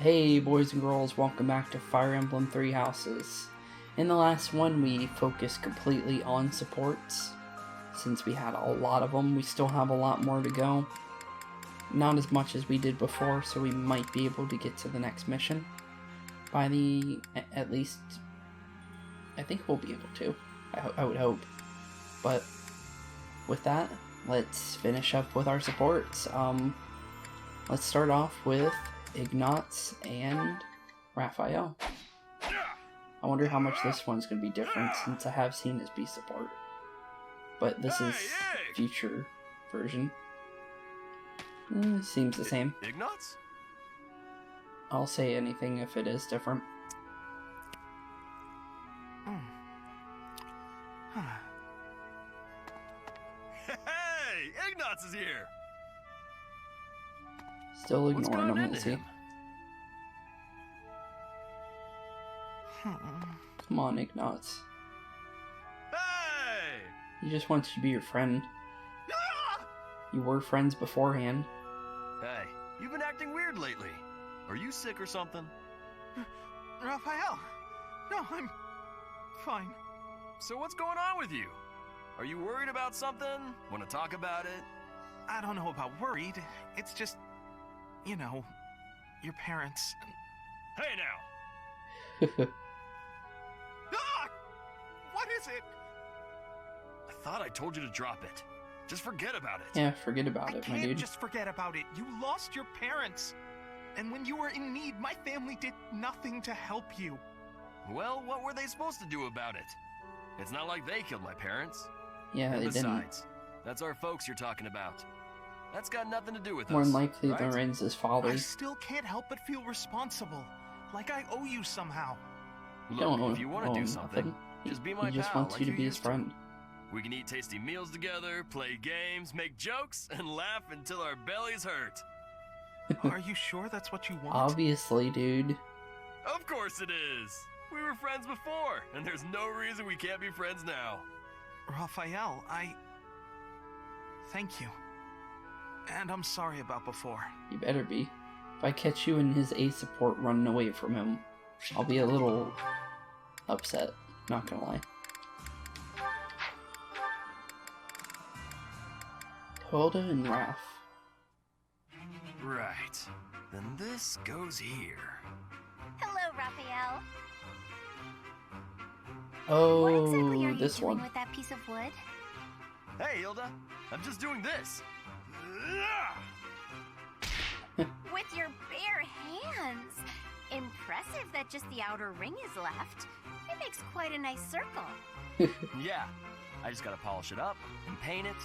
Hey boys and girls, welcome back to Fire Emblem Three Houses. In the last one we focused completely on supports. Since we had a lot of them, we still have a lot more to go. Not as much as we did before, so we might be able to get to the next mission. By the, at least, I think we'll be able to. I would hope. But with that, let's finish up with our supports. Let's start off with Ignatz and Raphael. I wonder how much this one's going to be different since I have seen his B support. But this is future version. Seems the same. Ignatz? I'll say anything if it is different. Hey! Ignatz is here! Still ignoring him, is he? Come on, Ignatz. Hey! He just wants to be your friend. You were friends beforehand. Hey, you've been acting weird lately. Are you sick or something? Raphael! No, I'm fine. So what's going on with you? Are you worried about something? Want to talk about it? I don't know about worried. It's just, you know, your parents. Hey now! Ah! What is it? I thought I told you to drop it. Just forget about it. Yeah, forget about I it, my can't dude. just forget about it. You lost your parents. And when you were in need, my family did nothing to help you. Well, what were they supposed to do about it? It's not like they killed my parents. Yeah, And they besides, that's our folks you're talking about. That's got nothing to do with didn't. More us. than likely, right? the Ren's his I father. still can't help but feel responsible. Like I owe you somehow. You Look, don't if you want to do something, nothing. just be my He just pal wants like you to be his used friend. We can eat tasty meals together, play games, make jokes, and laugh until our bellies hurt. Are you sure that's what you want? Obviously, dude. Of course it is. We were friends before, and there's no reason we can't be friends now. Raphael, thank you. And I'm sorry about before. You better be. If I catch you and his A support running away from him, I'll be a little upset. Not gonna lie. Hilda and Raph. Right. Then this goes here. Hello, Raphael. Oh, What exactly are you this doing one. with that piece of wood? Hey, Hilda. I'm just doing this. With your bare hands. Impressive that just the outer ring is left. It makes quite a nice circle. Yeah. I just gotta polish it up and paint it.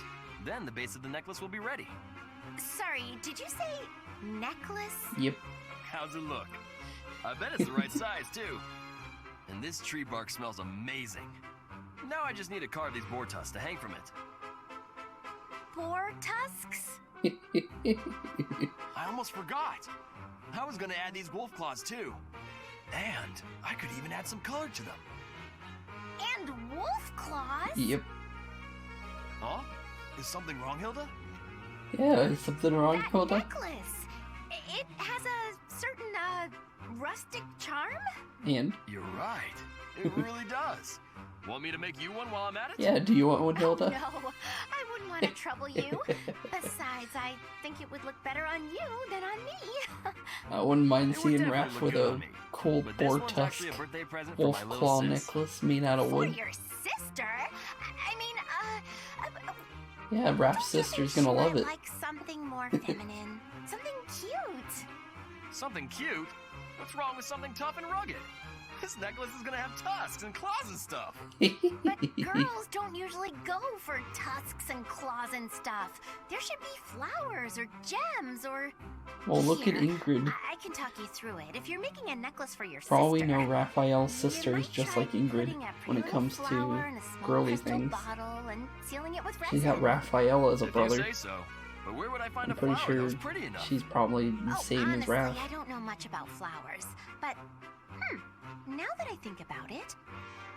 Then the base of the necklace will be ready. Sorry, did you say necklace? Yep. How's it look? I bet it's the right size, too. And this tree bark smells amazing. Now I just need to carve these boar tusks to hang from it. Boar tusks? I almost forgot. I was gonna add these wolf claws, too. And I could even add some color to them. And wolf claws? Yep. Huh? Is something wrong, Hilda? Yeah, is something wrong, That Hilda? necklace. It has a certain, rustic charm? And? You're right. It really does. Want me to make you one while I'm at it? Yeah, do you want one, Oh, Hilda? no, I wouldn't want to trouble you. Besides, I think it would look better on you than on me. I wouldn't mind It would seeing definitely Raph look with good a on me. cool But this boar one's tusk actually a birthday present for wolf my little claw sis. necklace made out of For wood. your sister? I mean, Yeah, Raph's sister's gonna love it. Like something more feminine. Something cute. Something cute? What's wrong with something tough and rugged? This necklace is gonna have tusks and claws and stuff. But girls don't usually go for tusks and claws and stuff. There should be flowers or gems or... Well, look at Here, Ingrid. I can talk you through it. If you're making a necklace for your For all we sister, know, Raphael's you sister is might just try like Ingrid putting a when it pretty comes flower to in a small girly crystal things. bottle and sealing it with She's got resin. Raphael as a If brother. you say so. But where would I find I'm a pretty flower that sure was pretty enough? she's probably the same honestly, as Raph. I don't know much about flowers, but now that I think about it,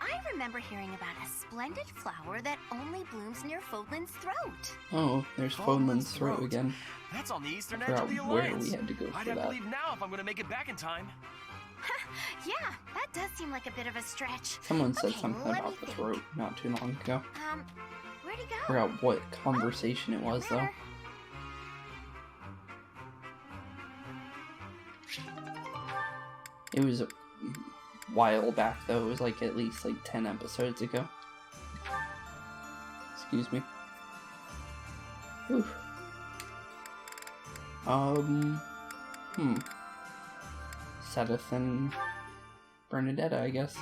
I remember hearing about a splendid flower that only blooms near Fódlan's throat. Oh, there's Fódlan's throat again. That's on the eastern I edge of forgot the where Alliance. we had to go I'd for have that. to leave now if I'm gonna make it back in time. Yeah, that does seem like a bit of a stretch. Someone said Okay, something let about me the think. throat not too long ago. Where'd he I go? forgot what conversation it was, though. It was a while back, though. It was like at least like 10 episodes ago. Excuse me. Oof. Sedith and Bernadetta, I guess.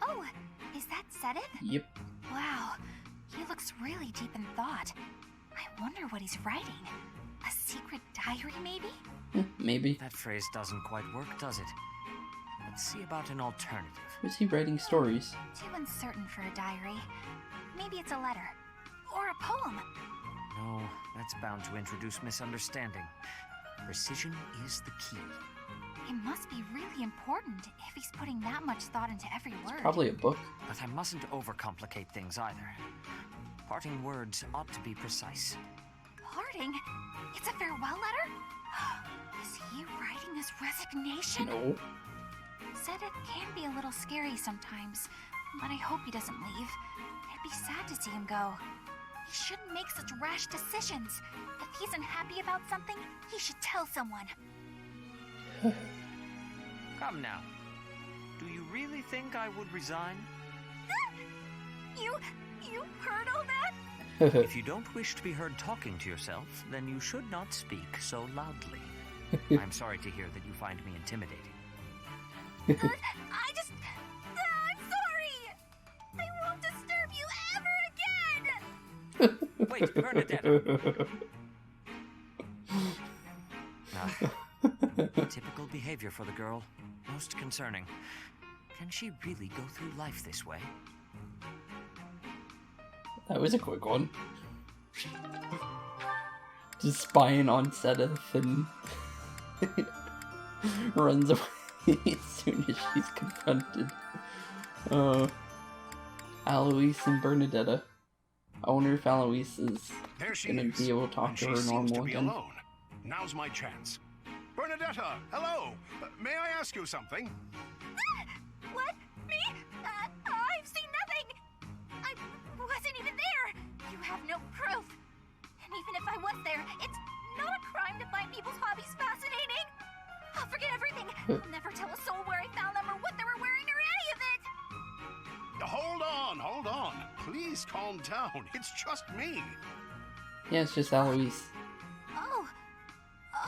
Oh, is that Sedith? Yep. Wow, he looks really deep in thought. I wonder what he's writing. A secret diary, maybe? Maybe. That phrase doesn't quite work, does it? Let's see about an alternative. Was he writing stories? Too uncertain for a diary. Maybe it's a letter. Or a poem. No, that's bound to introduce misunderstanding. Precision is the key. It must be really important if he's putting that much thought into every word. Probably a book. But I mustn't overcomplicate things either. Parting words ought to be precise. Parting? It's a farewell letter? Is he writing his resignation? No. Sedith can be a little scary sometimes, but I hope he doesn't leave. It'd be sad to see him go. He shouldn't make such rash decisions. If he's unhappy about something, he should tell someone. Come now. Do you really think I would resign? You heard all that? If you don't wish to be heard talking to yourself, then you should not speak so loudly. I'm sorry to hear that you find me intimidating. I'm sorry! I won't disturb you ever again! Wait, Bernadetta! Typical behavior for the girl. Most concerning. Can she really go through life this way? That was a quick one. Just spying on Sedith and runs away as soon as she's confronted. Alois and Bernadetta. I wonder if Alois is There she gonna is. be able to talk And to she her seems normal to be again. alone. Now's my chance. Bernadetta, hello. May I ask you something? What? Me? I've seen nothing! I wasn't even there! You have no proof! And even if I was there, it's not a crime to find people's hobbies fascinating! I'll forget everything! I'll never tell a soul where I found them or what they were wearing or any of it! Hold on. Please calm down. It's just me. Yeah, it's just Alois.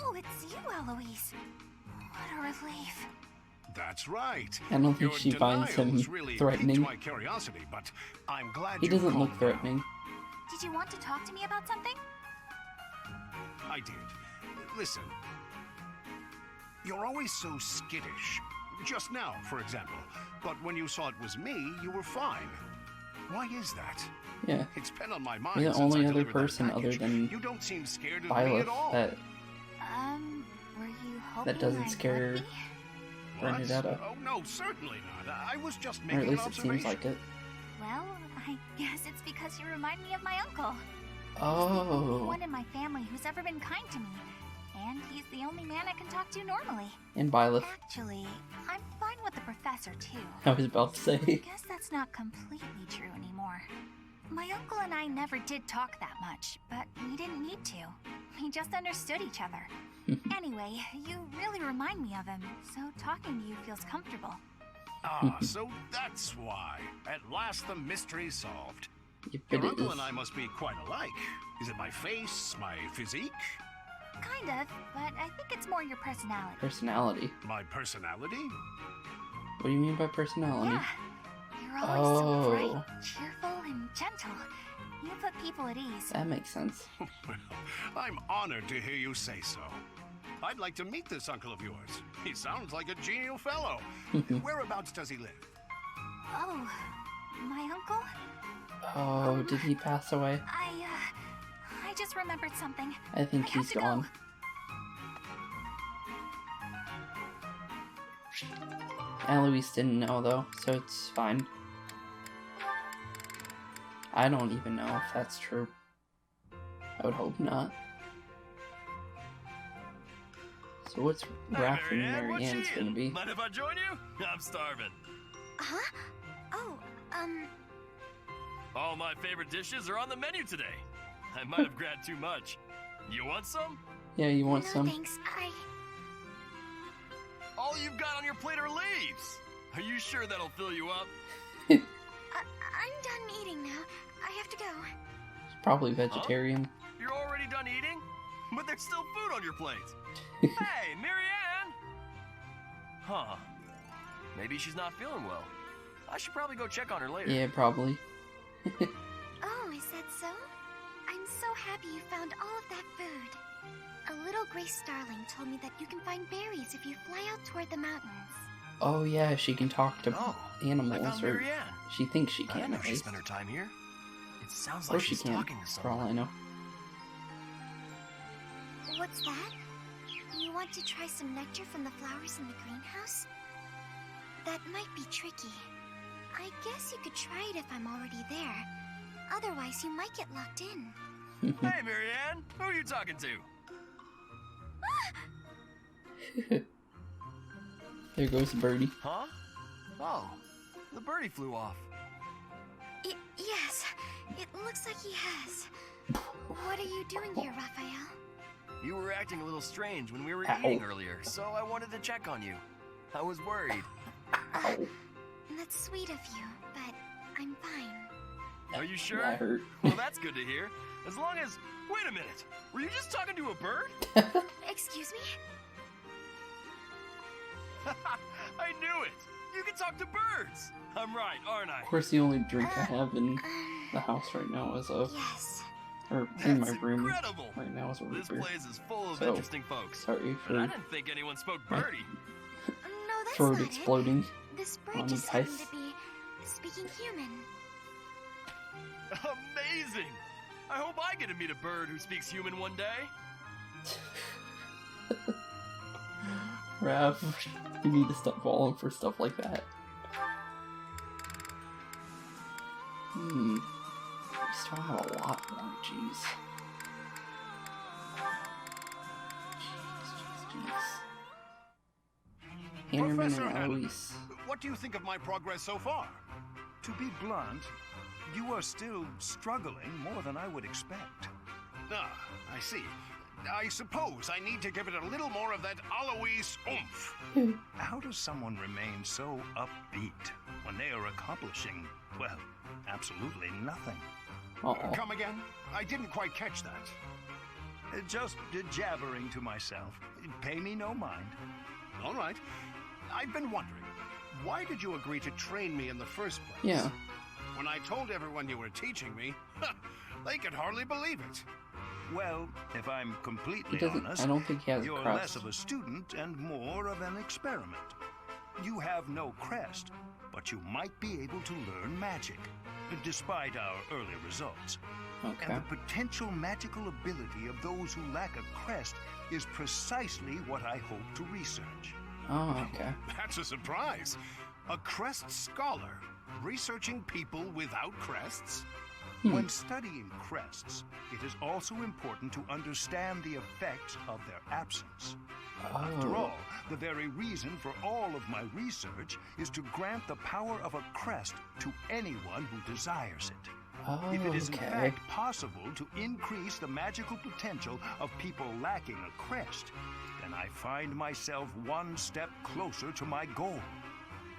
Oh, it's you, Alois. What a relief. That's right. I don't think Your she finds him denials really threatening. piqued my curiosity, but I'm glad He you doesn't calmed look threatening. down. Did you want to talk to me about something? I did. Listen. You're always so skittish. Just now, for example. But when you saw it was me, you were fine. Why is that? Yeah. It's been on my mind You're the since only I other delivered that person other package. than You don't seem scared of me Byleth at all. that Were you hoping doesn't I scare would be? What? Bernadetta. Oh, no, certainly not. I was just Or making at least an it seems like it. Well, I guess it's because you remind me of my uncle. Oh. One in my family who's ever been kind to me. And he's the only man I can talk to normally. And Byleth. Actually, I'm fine with the professor too. I was about to I say. guess that's not completely true anymore. My uncle and I never did talk that much, but we didn't need to. We just understood each other. Anyway, you really remind me of him, so talking to you feels comfortable. Ah, so that's why. At last the mystery's solved. Yep, Your it uncle is. and I must be quite alike. Is it my face, my physique, Kind of, but I think it's more your personality. Personality. my personality? What do you mean by personality? Yeah, you're always so bright, Oh. cheerful, and gentle. You put people at ease. That makes sense. Well, I'm honored to hear you say so. I'd like to meet this uncle of yours. He sounds like a genial fellow. Whereabouts does he live? Oh, My uncle? Oh, did he pass away? I just remembered something. I think I have he's to gone. Eloise didn't know though, so it's fine. I don't even know if that's true. I would hope not. So what's Raph and Mary Ann's gonna be? Mind if I join you? I'm starving. Huh? Oh, All my favorite dishes are on the menu today. I might have grabbed too much. You want some? Yeah, you want no some? thanks. All you've got on your plate are leaves. Are you sure that'll fill you up? I'm done eating now. I have to go. He's probably vegetarian. You're already done eating? But there's still food on your plate. Hey, Marianne! Huh. Maybe she's not feeling well. I should probably go check on her later. Yeah, probably. Oh, is that so? I'm so happy you found all of that food. A little gray starling told me that you can find berries if you fly out toward the mountains. Oh yeah, she can talk to I animals, found or Marianne. she thinks she I can know at she least. spent her time here. It sounds Or like she she's can, talking to for all someone. I know. What's that? You want to try some nectar from the flowers in the greenhouse? That might be tricky. I guess you could try it if I'm already there. Otherwise, you might get locked in. Hey, Marianne! Who are you talking to? There goes Birdie. Huh? Oh, the birdie flew off. Yes, it looks like he has. What are you doing here, Raphael? You were acting a little strange when we were Ow. eating earlier, so I wanted to check on you. I was worried. Ow. That's sweet of you, but I'm fine. Are you sure? That hurt. Well, that's good to hear. As long as... Wait a minute! Were you just talking to a bird? Excuse me? I knew it! You can talk to birds! I'm right, aren't I? Of course, the only drink I have in the house right now is a... Yes. Or in my That's room incredible! right now is a root This beer. place is full of So, interesting folks. Sorry But I for didn't think anyone spoke birdie. No, that's throat not exploding. it. This bird on just you happened guys. to be speaking human. Amazing! I hope I get to meet a bird who speaks human one day. Raph, you need to stop falling for stuff like that. We still have a lot more, jeez. Jeez. Hannerman Professor and Hanneman, Eloise. what do you think of my progress so far? To be blunt, you are still struggling more than I would expect. Ah, I see. I suppose I need to give it a little more of that Alois oomph. How does someone remain so upbeat when they are accomplishing, well, absolutely nothing? Uh-oh. Come again? I didn't quite catch that. Just jabbering to myself. Pay me no mind. All right. I've been wondering, why did you agree to train me in the first place? Yeah. When I told everyone you were teaching me, they could hardly believe it. Well, if I'm He completely doesn't, honest, I don't think he has a you're crest. less of a student and more of an experiment. You have no crest, but you might be able to learn magic, despite our early results. Okay. And the potential magical ability of those who lack a crest is precisely what I hope to research. Oh, okay. That's a surprise. A crest scholar researching people without crests? When studying crests, it is also important to understand the effects of their absence. After all, the very reason for all of my research is to grant the power of a crest to anyone who desires it. Oh, If it is in okay. fact possible to increase the magical potential of people lacking a crest, then I find myself one step closer to my goal.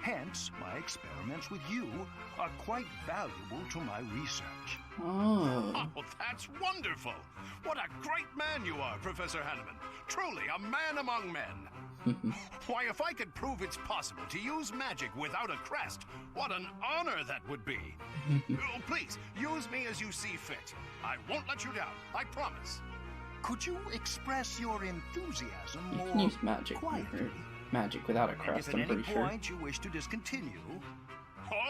Hence, my experiments with you are quite valuable to my research. Oh. Oh, that's wonderful. What a great man you are, Professor Hanneman. Truly a man among men. Why, if I could prove it's possible to use magic without a crest, what an honor that would be. Oh, please, use me as you see fit. I won't let you down, I promise. Could you express your enthusiasm You more can use magic. quietly? Magic without a And crest, if I'm at any pretty sure. point you wish to discontinue,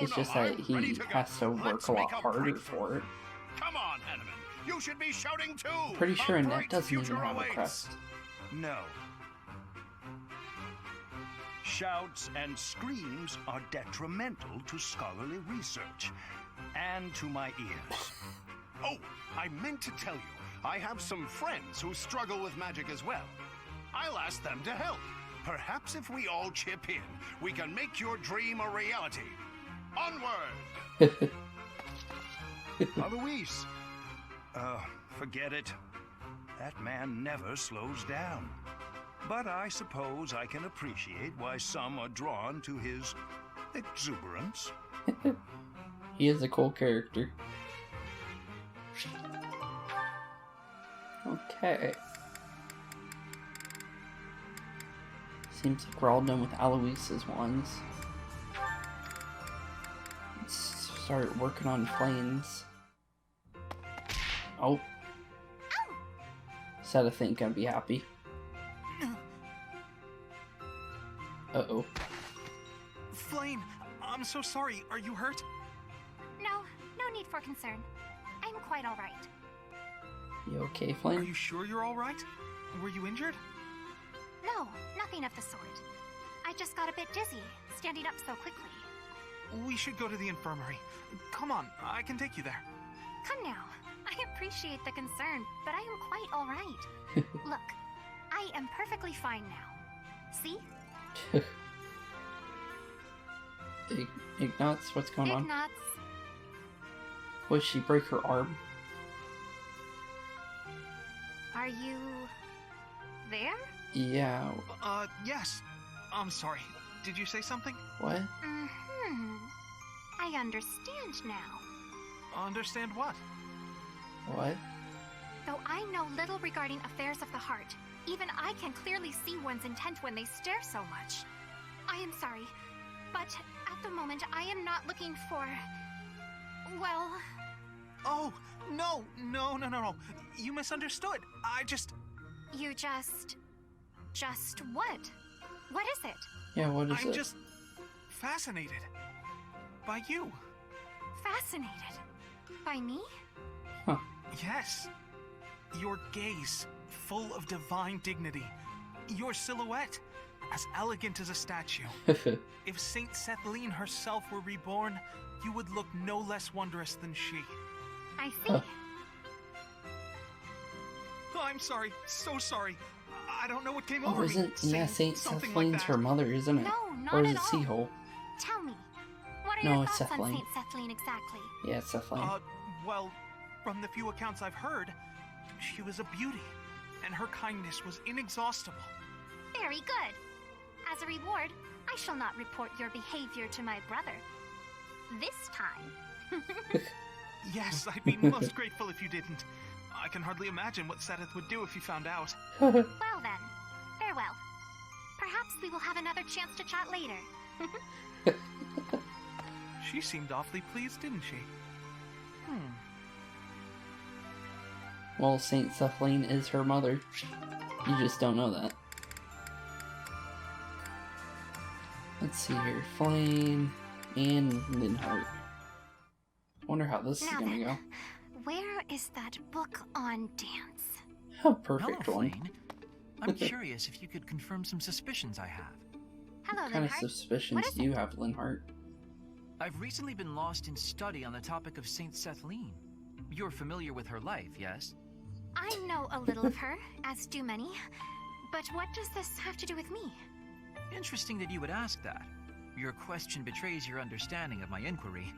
It's just that he has to work a lot harder for it. Come on, Hanneman. You should be shouting too. Pretty sure A Annette bright doesn't even future have a awaits. crest. No. Shouts and screams are detrimental to scholarly research and to my ears. Oh, I meant to tell you, I have some friends who struggle with magic as well. I'll ask them to help. Perhaps if we all chip in, we can make your dream a reality. Onward! Alois! Forget it. That man never slows down. But I suppose I can appreciate why some are drawn to his exuberance. He is a cool character. Okay. Seems like we're all done with Alois's ones. Let's start working on Flames. Oh. Said I think I'd be happy. Uh-oh. Flame, I'm so sorry. Are you hurt? No need for concern. I'm quite all right. You okay, Are Flame? you sure you're all right? Were you injured? No, nothing of the sort. I just got a bit dizzy, standing up so quickly. We should go to the infirmary. Come on, I can take you there. Come now. I appreciate the concern, but I am quite all right. Look, I am perfectly fine now. See? Ignatz, what's going on? Ignatz, Would she break her arm? are you there? Yeah. Yes. I'm sorry. Did you say something? What? Mm-hmm. I understand now. Understand what? What? Though I know little regarding affairs of the heart, even I can clearly see one's intent when they stare so much. I am sorry, but at the moment I am not looking for... well... Oh, no. You misunderstood. You just what? What is it? Yeah, what is I'm it? just fascinated by you. Fascinated. By me? Huh. Yes. Your gaze, full of divine dignity. Your silhouette, as elegant as a statue. If Saint Sethlene herself were reborn, you would look no less wondrous than she. I see. Huh. Oh, I'm sorry. So sorry. I don't know what came Oh, over me. isn't... saying Yeah, Saint something like Sethlene's that. her mother, isn't it? No, not Or is at it all. Seahole? Tell me, what are No, your it's thoughts on Sethlane. Saint Sethlene exactly? Yeah, it's Sethlane. Well, from the few accounts I've heard, she was a beauty, and her kindness was inexhaustible. Very good. As a reward, I shall not report your behavior to my brother. This time. Yes, I'd be most grateful if you didn't. I can hardly imagine what Seth would do if he found out. Well then, farewell. Perhaps we will have another chance to chat later. She seemed awfully pleased, didn't she? Well, Saint Sethlane is her mother. You just don't know that. Let's see here. Flame and Linhart. Wonder how this is Now gonna then, go. where is that book on dance? A perfect Hello, one. Flane. I'm curious if you could confirm some suspicions I have. Hello, What kind of Linhart. suspicions What is do you have, Linhart? I've recently been lost in study on the topic of Saint Sethlene. You're familiar with her life, yes? I know a little of her, as do many. But what does this have to do with me? Interesting that you would ask that. Your question betrays your understanding of my inquiry.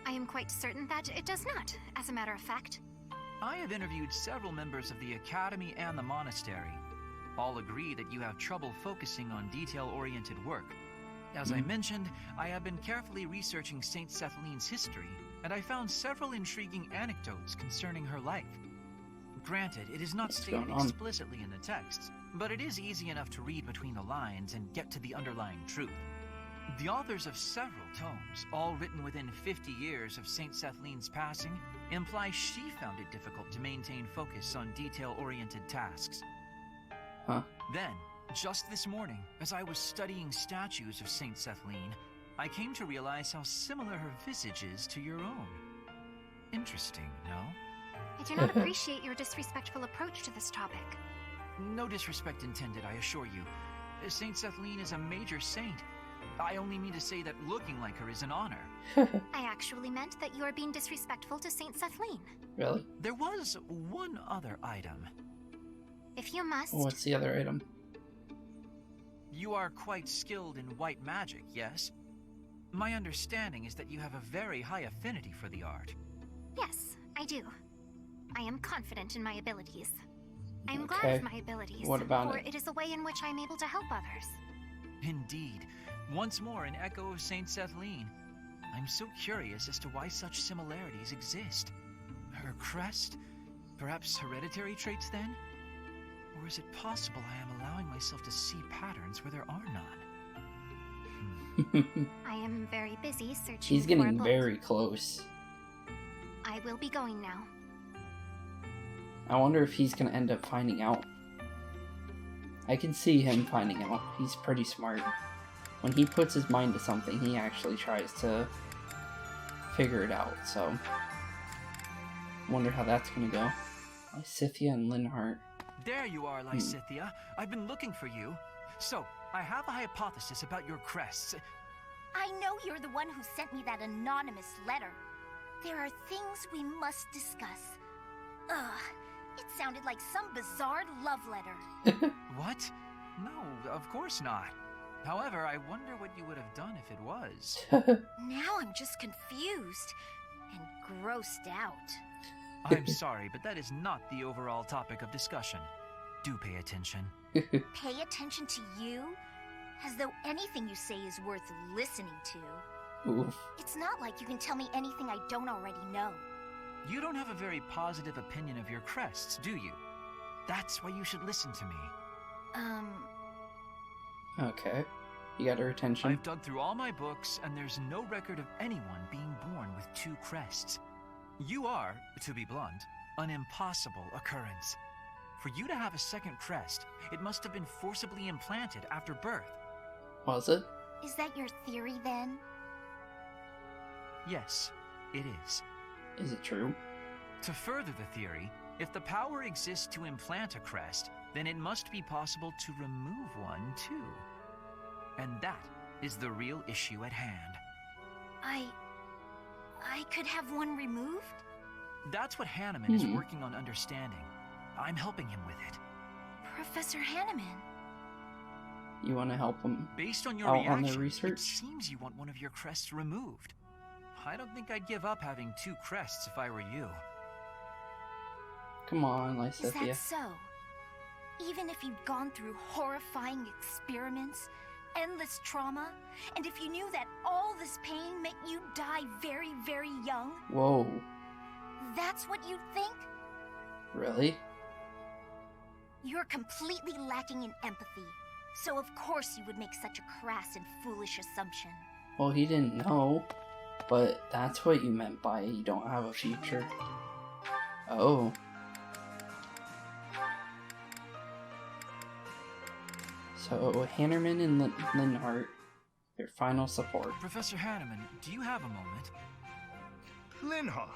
I am quite certain that it does not, as a matter of fact. I have interviewed several members of the Academy and the Monastery. All agree that you have trouble focusing on detail-oriented work. As I mentioned, I have been carefully researching Saint Sethlene's history, and I found several intriguing anecdotes concerning her life. Granted, it is not What's stated going on? explicitly in the texts, but it is easy enough to read between the lines and get to the underlying truth. The authors of several tomes, all written within 50 years of Saint Sethlene's passing, imply she found it difficult to maintain focus on detail-oriented tasks. Huh. Then, just this morning, as I was studying statues of Saint Sethlene, I came to realize how similar her visage is to your own. Interesting, no? I do not appreciate your disrespectful approach to this topic. No disrespect intended, I assure you. Saint Sethlene is a major saint. I only mean to say that looking like her is an honor. I actually meant that you are being disrespectful to Saint Sethlene. Really? There was one other item. If you must... What's the other item? You are quite skilled in white magic, yes? My understanding is that you have a very high affinity for the art. Yes, I do. I am confident in my abilities. I am Okay. glad of my abilities. What about for it? it is a way in which I am able to help others. Indeed. Once more an echo of Saint Sethlene. I'm so curious as to why such similarities exist. Her crest? Perhaps hereditary traits then? Or is it possible I am allowing myself to see patterns where there are none? I am very busy searching He's for a getting book. very close. I will be going now. I wonder if he's gonna end up finding out. I can see him finding out. He's pretty smart. When he puts his mind to something, he actually tries to figure it out, so... Wonder how that's gonna go. Lysithea and Linhart. There you are, Lysithea. I've been looking for you. So, I have a hypothesis about your crests. I know you're the one who sent me that anonymous letter. There are things we must discuss. Ugh, it sounded like some bizarre love letter. What? No, of course not. However, I wonder what you would have done if it was. Now I'm just confused and grossed out. I'm sorry, but that is not the overall topic of discussion. Do pay attention. Pay attention to you? As though anything you say is worth listening to. Oof. It's not like you can tell me anything I don't already know. You don't have a very positive opinion of your crests, do you? That's why you should listen to me. Okay. You got her attention. I've dug through all my books, and there's no record of anyone being born with two crests. You are, to be blunt, an impossible occurrence. For you to have a second crest, it must have been forcibly implanted after birth. Was it? Is that your theory then? Yes, it is. Is it true? To further the theory, if the power exists to implant a crest, then it must be possible to remove one too. And that is the real issue at hand. I could have one removed? That's what Hanneman is working on understanding. I'm helping him with it. Professor Hanneman. You want to help him Based on your out on reaction, the research? it seems you want one of your crests removed. I don't think I'd give up having two crests if I were you. Come on, Is Lysithea. that so? Even if you'd gone through horrifying experiments, endless trauma, and if you knew that all this pain meant you'd die very, very young, Whoa. that's what you'd think? Really? You're completely lacking in empathy, so of course you would make such a crass and foolish assumption. Well, he didn't know. But that's what you meant by you don't have a future. Oh. So, Hanneman and Linhart, their final support. Professor Hanneman, do you have a moment? Linhart,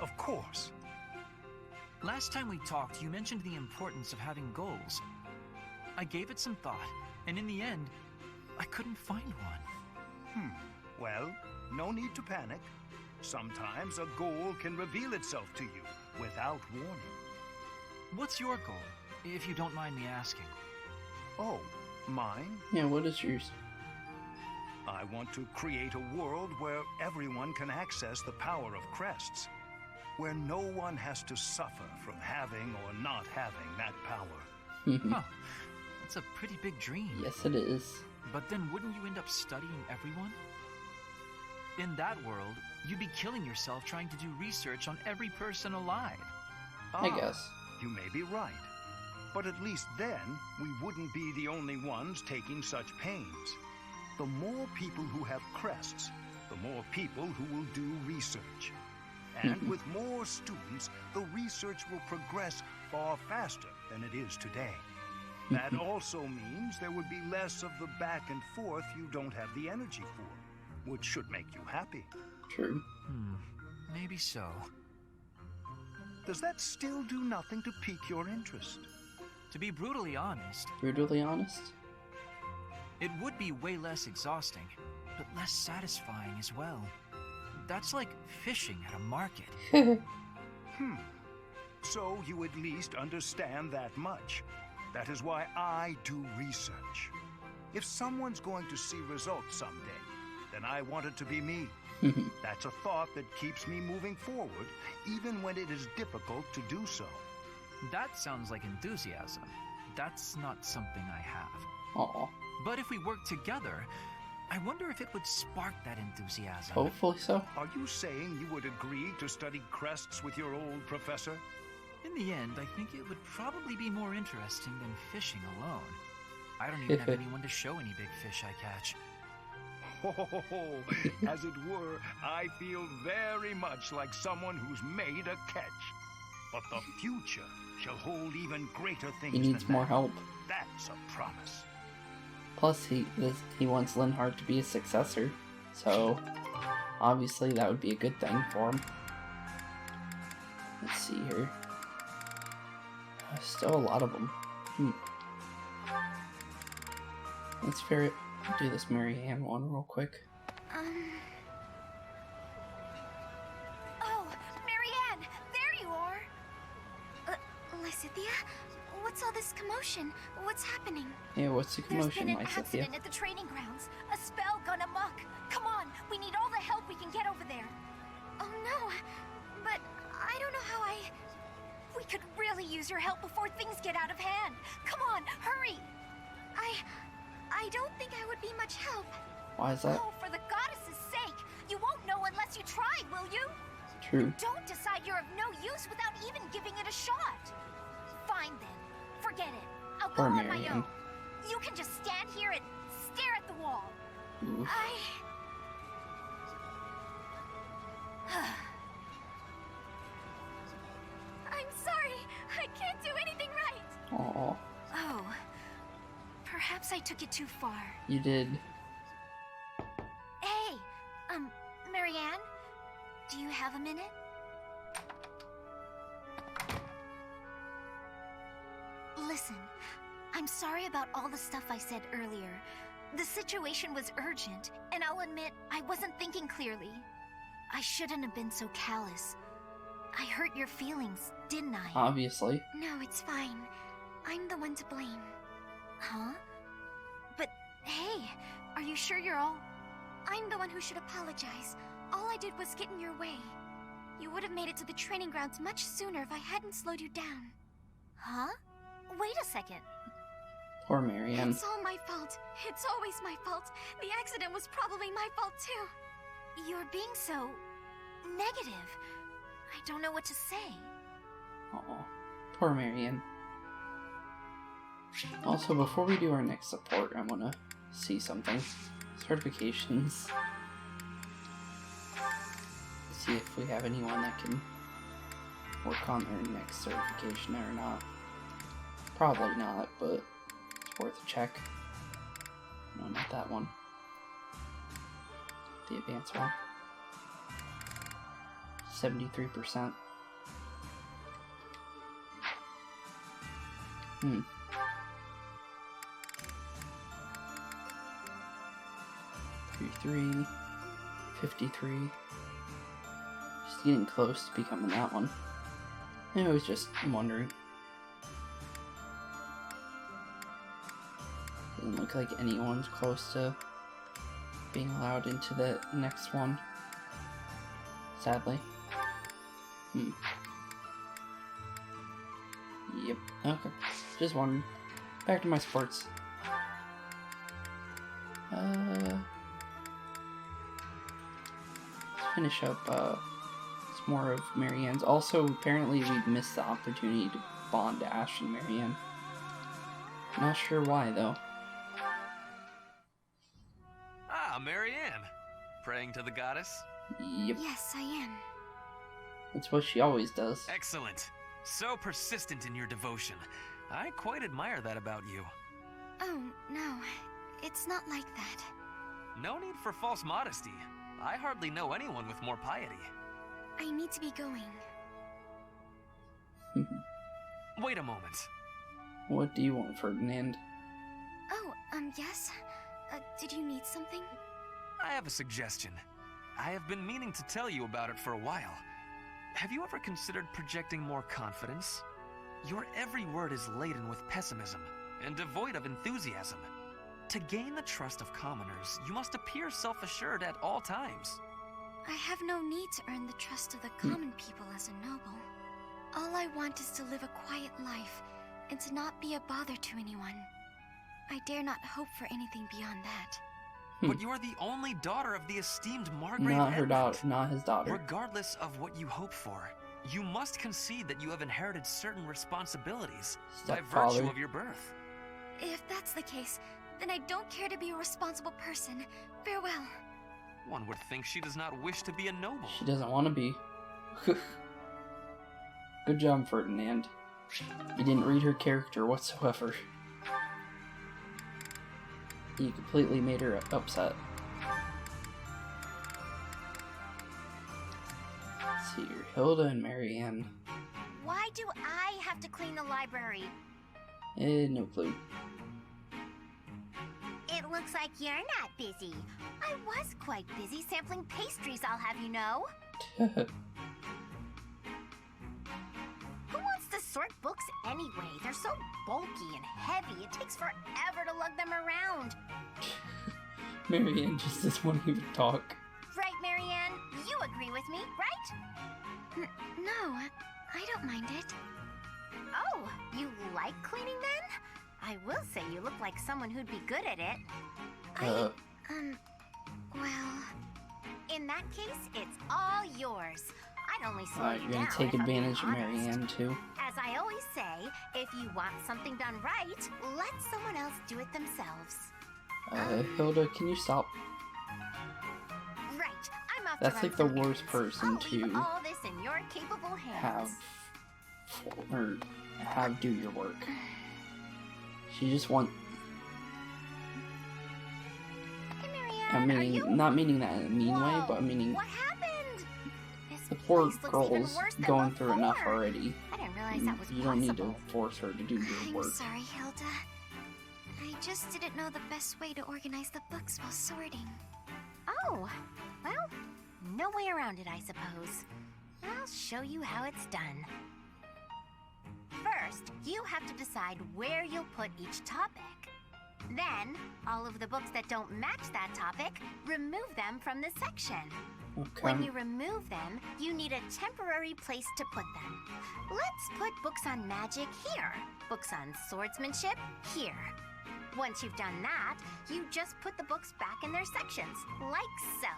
of course. Last time we talked, you mentioned the importance of having goals. I gave it some thought, and in the end, I couldn't find one. Well, no need to panic. Sometimes a goal can reveal itself to you without warning. What's your goal, if you don't mind me asking? Oh, mine? Yeah, what is yours? I want to create a world where everyone can access the power of crests. Where no one has to suffer from having or not having that power. Huh, that's a pretty big dream. Yes, it is. But then wouldn't you end up studying everyone? In that world, you'd be killing yourself trying to do research on every person alive. I guess. You may be right. But at least then, we wouldn't be the only ones taking such pains. The more people who have crests, the more people who will do research. And with more students, the research will progress far faster than it is today. That also means there would be less of the back and forth you don't have the energy for. which should make you happy. True. Maybe so. Does that still do nothing to pique your interest? To be brutally honest, Brutally honest? it would be way less exhausting, but less satisfying as well. That's like fishing at a market. So you at least understand that much. That is why I do research. If someone's going to see results someday, then I want it to be me. That's a thought that keeps me moving forward, even when it is difficult to do so. That sounds like enthusiasm. That's not something I have. Aw. But if we work together, I wonder if it would spark that enthusiasm. Hopefully so. Are you saying you would agree to study crests with your old professor? In the end, I think it would probably be more interesting than fishing alone. I don't even have anyone to show any big fish I catch. As it were, I feel very much like someone who's made a catch. But the future shall hold even greater things. He needs than more that. help. That's a promise. Plus, he wants Linhardt to be his successor, so obviously that would be a good thing for him. Let's see here. Still a lot of them. Let's do this Marianne one real quick. Oh, Marianne, there you are. Lysithia, what's all this commotion? What's happening? Yeah, what's the There's commotion, been an Lysithia? accident at the training grounds. A spell gone amok. Come on, we need all the help we can get over there. Oh no, but I don't know how We could really use your help before things get out of hand. Come on, hurry! I don't think I would be much help. Why is that? Oh, for the goddess's sake! You won't know unless you try, will you? True. Don't decide you're of no use without even giving it a shot. Fine then. Forget it. I'll go Poor on my Marianne. own. You can just stand here and stare at the wall. Oof. I'm sorry. I can't do anything right. Aw, Oh. Perhaps I took it too far. you did. Hey, Marianne? Do you have a minute? Listen, I'm sorry about all the stuff I said earlier. The situation was urgent, and I'll admit I wasn't thinking clearly. I shouldn't have been so callous. I hurt your feelings, didn't I? Obviously. No, it's fine. I'm the one to blame. Huh? But, hey, are you sure you're all... I'm the one who should apologize. All I did was get in your way. You would have made it to the training grounds much sooner if I hadn't slowed you down. Huh? Wait a second. Poor Marianne. It's all my fault. It's always my fault. The accident was probably my fault, too. You're being so... negative. I don't know what to say. Aw, poor Marianne. Also, before we do our next support, I want to see something. Certifications. See if we have anyone that can work on their next certification or not. Probably not, but it's worth a check. No, not that one. The advanced one. 73%. Hmm. 33, 53. Just getting close to becoming that one. I was just wondering. Doesn't look like anyone's close to being allowed into the next one. Sadly. Yep. Okay. Just wondering. Back to my sports. Let's finish up some more of Marianne's. Also, apparently we missed the opportunity to bond Ash and Marianne. Not sure why, though. Ah, Marianne. Praying to the goddess? Yep. Yes, I am. That's what she always does. Excellent. So persistent in your devotion. I quite admire that about you. Oh, no. It's not like that. No need for false modesty. I hardly know anyone with more piety. I need to be going. Wait a moment. What do you want, Ferdinand? Oh, yes? Did you need something? I have a suggestion. I have been meaning to tell you about it for a while. Have you ever considered projecting more confidence? Your every word is laden with pessimism and devoid of enthusiasm. To gain the trust of commoners, you must appear self-assured at all times. I have no need to earn the trust of the common people as a noble. All I want is to live a quiet life and to not be a bother to anyone. I dare not hope for anything beyond that. But you are the only daughter of the esteemed Margrave Not her Edmund. daughter, not his daughter. Regardless of what you hope for, you must concede that you have inherited certain responsibilities by Stepfather. virtue of your birth. If that's the case, then I don't care to be a responsible person. Farewell. One would think she does not wish to be a noble. She doesn't want to be. Good job, Ferdinand. You didn't read her character whatsoever. You completely made her upset. Let's see here. Hilda and Marianne. Why do I have to clean the library? No clue. It looks like you're not busy. I was quite busy sampling pastries, I'll have you know. Who wants to sort books anyway? They're so bulky and heavy, it takes forever to lug them around. Marianne just doesn't want to even talk. Right, Marianne? You agree with me, right? No, I don't mind it. Oh, you like cleaning then? I will say you look like someone who'd be good at it. Well... In that case, it's all yours. I'd only slow you You're down gonna take if I'm being advantage of honest. Marianne too. As I always say, if you want something done right, let someone else do it themselves. Hilda, can you stop? Right, I'm off That's to run like the some worst errands. person I'll leave to all this in your capable hands. have do your work. She just wants. Hey, Marianne, I are you... mean, not meaning that in a mean way, but I meaning What happened? This the poor place looks even girl's worse than going through enough before. already. I didn't realize that was You don't need to possible. force her to do your I'm work. sorry, Hilda. I just didn't know the best way to organize the books while sorting. Oh, well, no way around it, I suppose. I'll show you how it's done. First, you have to decide where you'll put each topic. Then, all of the books that don't match that topic, remove them from the section. Okay. When you remove them, you need a temporary place to put them. Let's put books on magic here. Books on swordsmanship here. Once you've done that, you just put the books back in their sections, like so.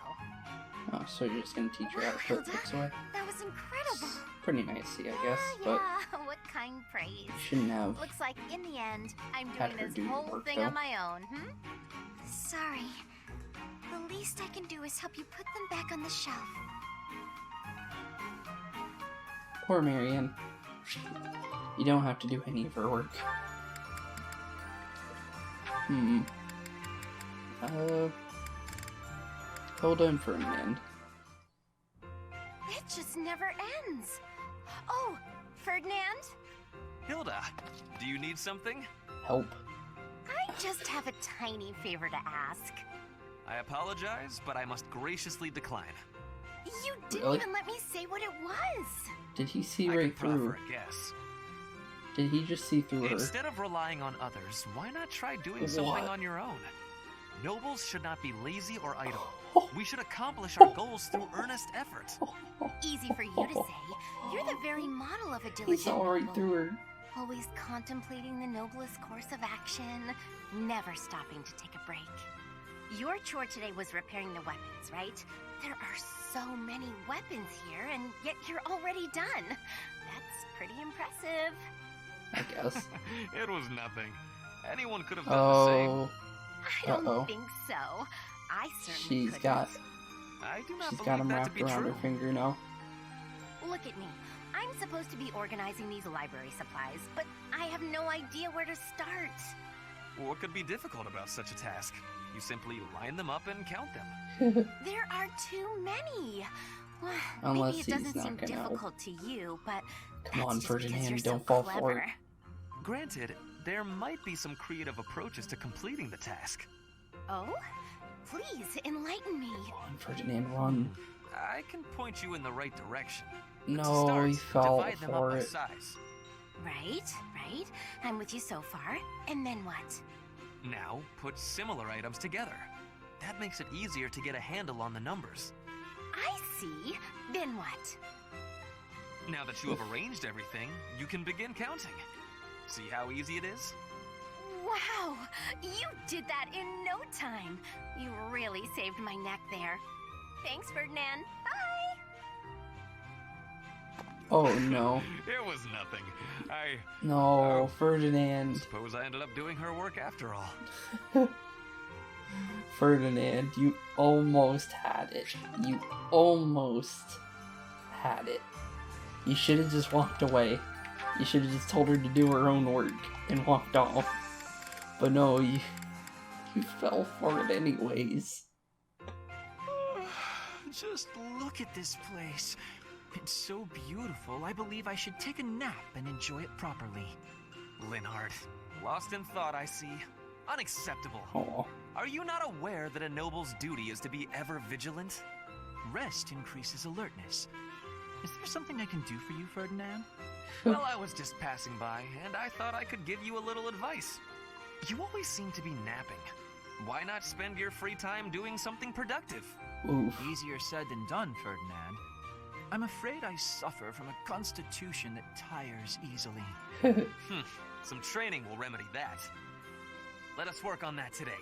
Oh, so you're just gonna teach her how to put Hilda, books away? that was incredible. Pretty nicey, I guess, Yeah, but what kind praise. you shouldn't have. Looks like in the end, I'm Had doing her this do the whole work, thing though. on my own, Sorry. The least I can do is help you put them back on the shelf. Poor Marianne. You don't have to do any of her work. Hilda and Ferdinand. It just never ends. Oh, Ferdinand? Hilda, do you need something? Help. I just have a tiny favor to ask. I apologize, but I must graciously decline. You didn't Really? even let me say what it was. Did he see I right can through? proffer a guess. Did he just see through her? Instead of relying on others, why not try doing something What? on your own? Nobles should not be lazy or idle. We should accomplish our goals through earnest effort. Easy for you to say. You're the very model of a diligent He saw right noble. through her. Always contemplating the noblest course of action, never stopping to take a break. Your chore today was repairing the weapons, right? There are so many weapons here, and yet you're already done. That's pretty impressive. I guess. It was nothing. Anyone could have done the same. Oh, I don't Uh-oh. think so. I certainly she's couldn't. got I do not she's believe got him that to wrapped be around true. her finger now. Look at me. I'm supposed to be organizing these library supplies, but I have no idea where to start. What could be difficult about such a task? You simply line them up and count them. There are too many. Well, Unless maybe it he's doesn't not seem gonna help. difficult to you, but Come on, that's just because Ferdinand, you're don't so fall clever. for it. Granted, there might be some creative approaches to completing the task. Oh? Please, enlighten me. Come on, Ferdinand, run. I can point you in the right direction. But to No, start, he fell divide them up for by it. size. Right. I'm with you so far. And then what? Now, put similar items together. That makes it easier to get a handle on the numbers. I see. Then what? Now that you have arranged everything, you can begin counting. See how easy it is? Wow! You did that in no time. You really saved my neck there. Thanks, Ferdinand. Bye! Oh no. It was nothing. No, Ferdinand. Suppose I ended up doing her work after all. Ferdinand, you almost had it. You almost had it. You should have just walked away. You should have just told her to do her own work and walked off. But no, you fell for it anyways. Just look at this place. It's so beautiful, I believe I should take a nap and enjoy it properly. Linhardt, lost in thought, I see. Unacceptable. Oh, Are you not aware that a noble's duty is to be ever vigilant? Rest increases alertness. Is there something I can do for you, Ferdinand? Well, I was just passing by, and I thought I could give you a little advice. You always seem to be napping. Why not spend your free time doing something productive? oof. Easier said than done, Ferdinand. I'm afraid I suffer from a constitution that tires easily. Some training will remedy that. Let us work on that today.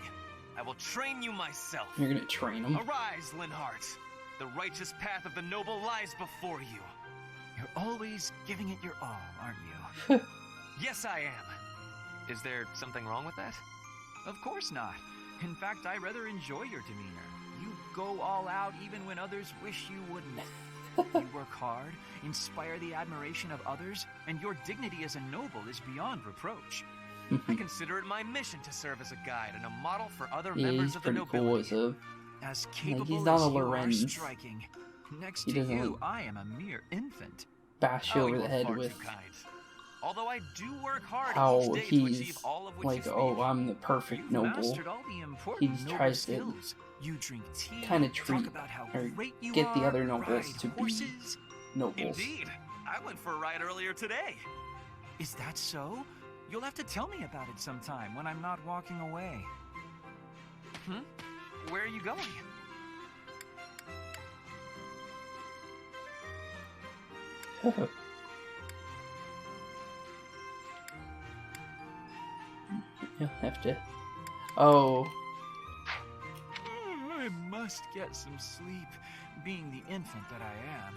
I will train you myself. You're gonna train him? Arise, Linhardt. The righteous path of the noble lies before you. You're always giving it your all, aren't you? Yes, I am. Is there something wrong with that? Of course not. In fact, I rather enjoy your demeanor. You go all out even when others wish you wouldn't. You work hard, inspire the admiration of others, and your dignity as a noble is beyond reproach. I consider it my mission to serve as a guide and a model for other Yeah, members he's of the pretty cool nobility. as a... As capable he's not as a you are Lorenz. striking. Next He to doesn't, you, like, I am a mere infant. bash you Oh, over you the are head far with too kind. Although I do work hard how each day to achieve he's all of which like, you oh, speak. I'm the perfect You've noble. mastered all the important He noble tries to skills. You drink tea, kinda talk treat about how or great you get the are, other nobles ride to be horses. Nobles. Indeed. I went for a ride earlier today. Is that so? You'll have to tell me about it sometime when I'm not walking away. Where are you going? You'll have to... Oh, I must get some sleep, being the infant that I am.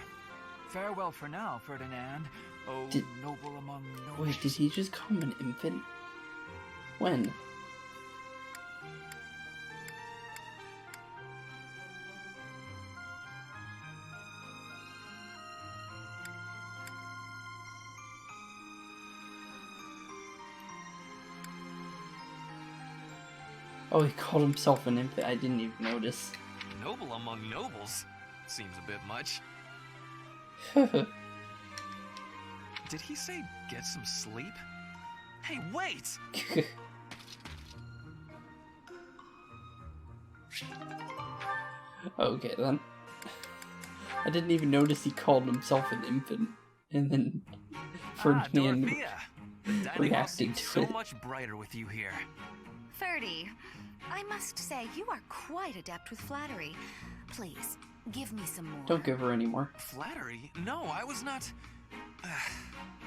Farewell for now, Ferdinand. Oh, Did- noble among nobles. wait, did he just call him an infant? When? Oh, he called himself an infant. I didn't even notice. Noble among nobles? Seems a bit much. Did he say get some sleep? Hey, wait! Okay then. I didn't even notice he called himself an infant. And then Ferdinand Dorothea! The dining hall reacted seems to so it. much brighter with you here. Ferdy, I must say you are quite adept with flattery. Please, give me some more. Don't give her any more. Flattery? No, I was not...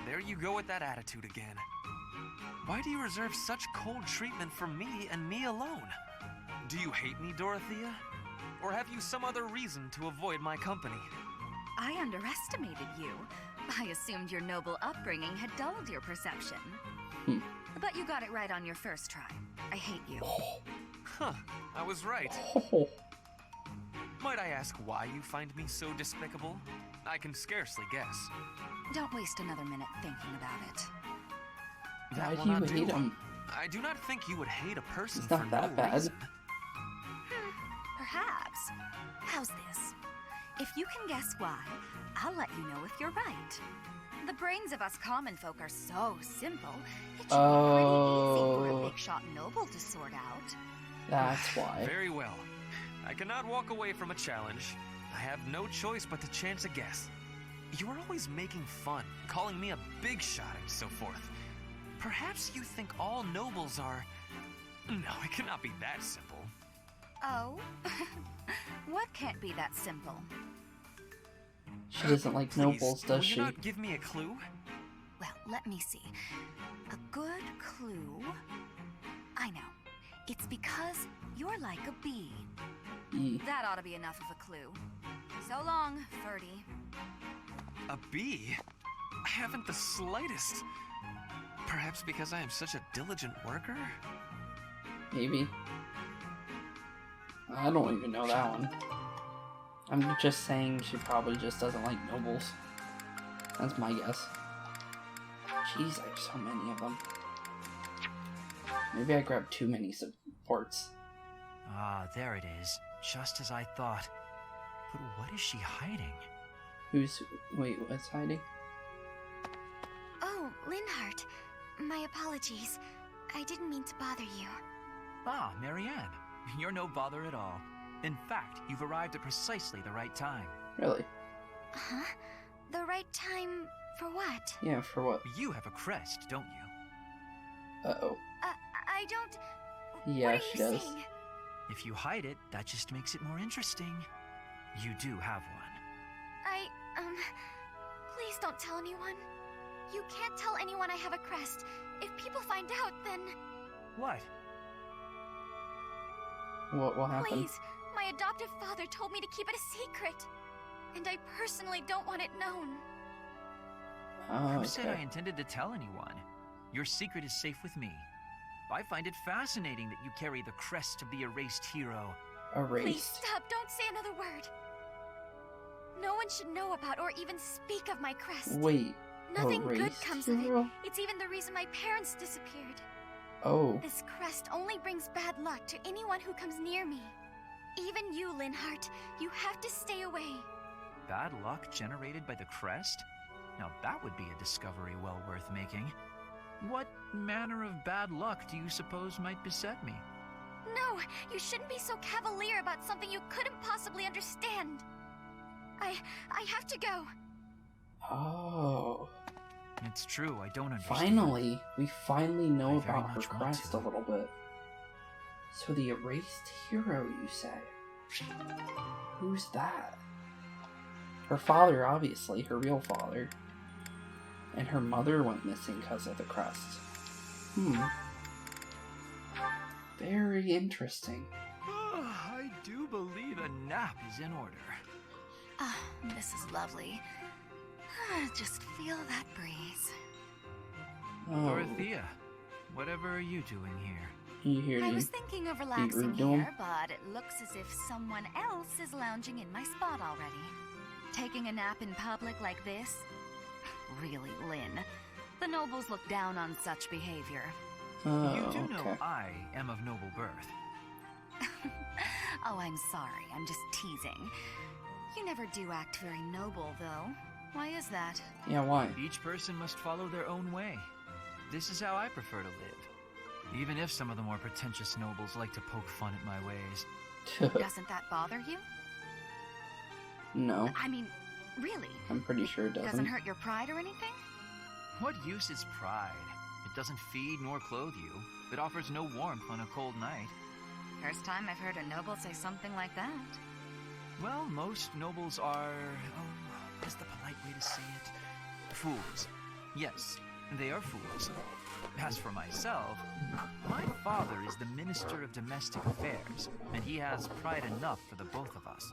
There you go with that attitude again. Why do you reserve such cold treatment for me and me alone? Do you hate me, Dorothea? Or have you some other reason to avoid my company? I underestimated you. I assumed your noble upbringing had dulled your perception. But you got it right on your first try. I hate you. Huh, I was right. Oh, Might I ask why you find me so despicable? I can scarcely guess. Don't waste another minute thinking about it. why will do you not hate him? I do not think you would hate a person It's for not that no bad. reason. Perhaps. How's this? If you can guess why, I'll let you know if you're right. The brains of us common folk are so simple, it should be pretty easy for a big shot noble to sort out. That's why. Very well. I cannot walk away from a challenge. I have no choice but to chance a guess. You are always making fun, calling me a big shot and so forth. Perhaps you think all nobles are... No, it cannot be that simple. Oh? What can't be that simple? She doesn't like Please, nobles, does will she? you not give me a clue? Well, let me see. A good clue? I know. It's because you're like a bee. That ought to be enough of a clue. So long, Ferdy. A bee? I haven't the slightest. Perhaps because I am such a diligent worker? Maybe. I don't even know that one. I'm just saying she probably just doesn't like nobles. That's my guess. Jeez, I have so many of them. Maybe I grabbed too many supports. Ah, there it is. Just as I thought. But what is she hiding? Wait, what's hiding? Oh, Linhardt. My apologies. I didn't mean to bother you. Ah, Marianne. You're no bother at all. In fact, you've arrived at precisely the right time. Really? Huh? The right time for what? Yeah, for what? You have a crest, don't you? Uh-oh. I don't... Yeah, what are she you does. saying? If you hide it, that just makes it more interesting. You do have one. Please don't tell anyone. You can't tell anyone I have a crest. If people find out, then... What? What will happen? Please, my adoptive father told me to keep it a secret. And I personally don't want it known. Oh, Who said I okay. intended to tell anyone? Your secret is safe with me. I find it fascinating that you carry the crest of the erased hero. Erased. Please stop, don't say another word. No one should know about or even speak of my crest. Wait. Nothing good erased comes of it. hero? It's even the reason my parents disappeared. Oh. This crest only brings bad luck to anyone who comes near me. Even you, Linhardt, you have to stay away. Bad luck generated by the crest? Now that would be a discovery well worth making. What manner of bad luck do you suppose might beset me? No, you shouldn't be so cavalier about something you couldn't possibly understand. I have to go. Oh. It's true, I don't understand. Finally, we finally know I very about her much want crest to. a little bit. So the erased hero, you say? Who's that? Her father, obviously, her real father. And her mother went missing because of the crest. Very interesting. I do believe a nap is in order. Ah, this is lovely. Just feel that breeze. Oh, Dorothea, whatever are you doing here? you hear I you? was thinking of relaxing rude to him? here, but it looks as if someone else is lounging in my spot already. Taking a nap in public like this? Really, Lynn. The nobles look down on such behavior. Oh, You do know okay. I am of noble birth. Oh, I'm sorry. I'm just teasing. You never do act very noble, though. Why is that? Yeah, why? Each person must follow their own way. This is how I prefer to live. Even if some of the more pretentious nobles like to poke fun at my ways. Doesn't that bother you? No, I mean, really? I'm pretty sure it Doesn't doesn't. hurt your pride or anything? What use is pride? It doesn't feed nor clothe you. It offers no warmth on a cold night. First time I've heard a noble say something like that. Well, most nobles are... what is the polite way to say it? Fools. Yes, they are fools. As for myself, my father is the Minister of Domestic Affairs, and he has pride enough for the both of us.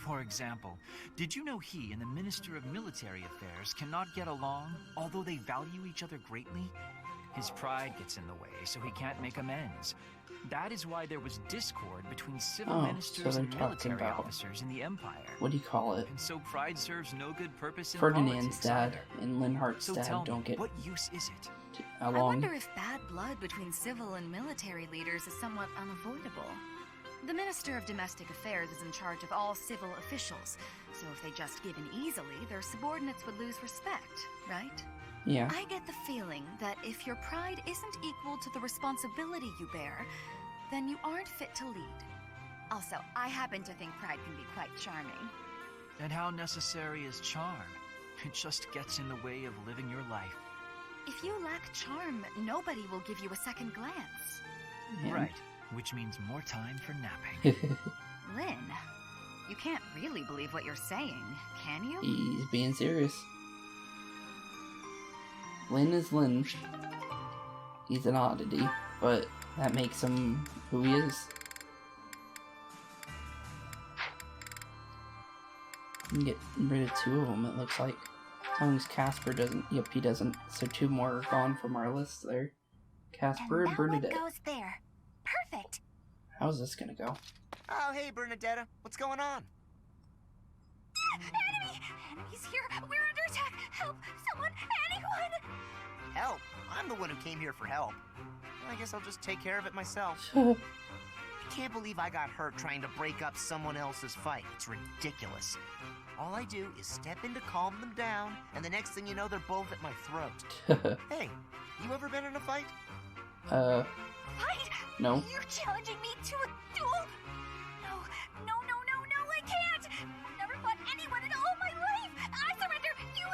For example, did you know he and the Minister of Military Affairs cannot get along, although they value each other greatly? His pride gets in the way, so he can't make amends. That is why there was discord between civil Oh, so ministers they're and talking military about- officers in the Empire. What do you call it? And so pride serves no good purpose in Ferdinand's politics dad either. and Linhardt's So dad tell don't me, get what use is it? How I long? wonder if bad blood between civil and military leaders is somewhat unavoidable. The Minister of Domestic Affairs is in charge of all civil officials, so if they just give in easily, their subordinates would lose respect, right? Yeah. I get the feeling that if your pride isn't equal to the responsibility you bear, then you aren't fit to lead. Also, I happen to think pride can be quite charming. And how necessary is charm? It just gets in the way of living your life. If you lack charm, nobody will give you a second glance. Yeah. Right, which means more time for napping. Lynn, you can't really believe what you're saying, can you? He's being serious. Lynn is Lynn. He's an oddity, but that makes him who he is. You can get rid of 2 of them, it looks like. As long as Casper doesn't. Yep, he doesn't. So 2 more are gone from our list there. Casper and Bernadette. That one goes there. Perfect. How's this gonna go? Oh, hey, Bernadetta. What's going on? Enemy! Enemies here! We're under attack! Help! Someone! Anyone! Help? I'm the one who came here for help. I guess I'll just take care of it myself. I can't believe I got hurt trying to break up someone else's fight. It's ridiculous. All I do is step in to calm them down, and the next thing you know, they're both at my throat. Hey, you ever been in a fight? Fight? No. You're challenging me to a duel? No, I can't! Never fought anyone in all my life! I surrender! You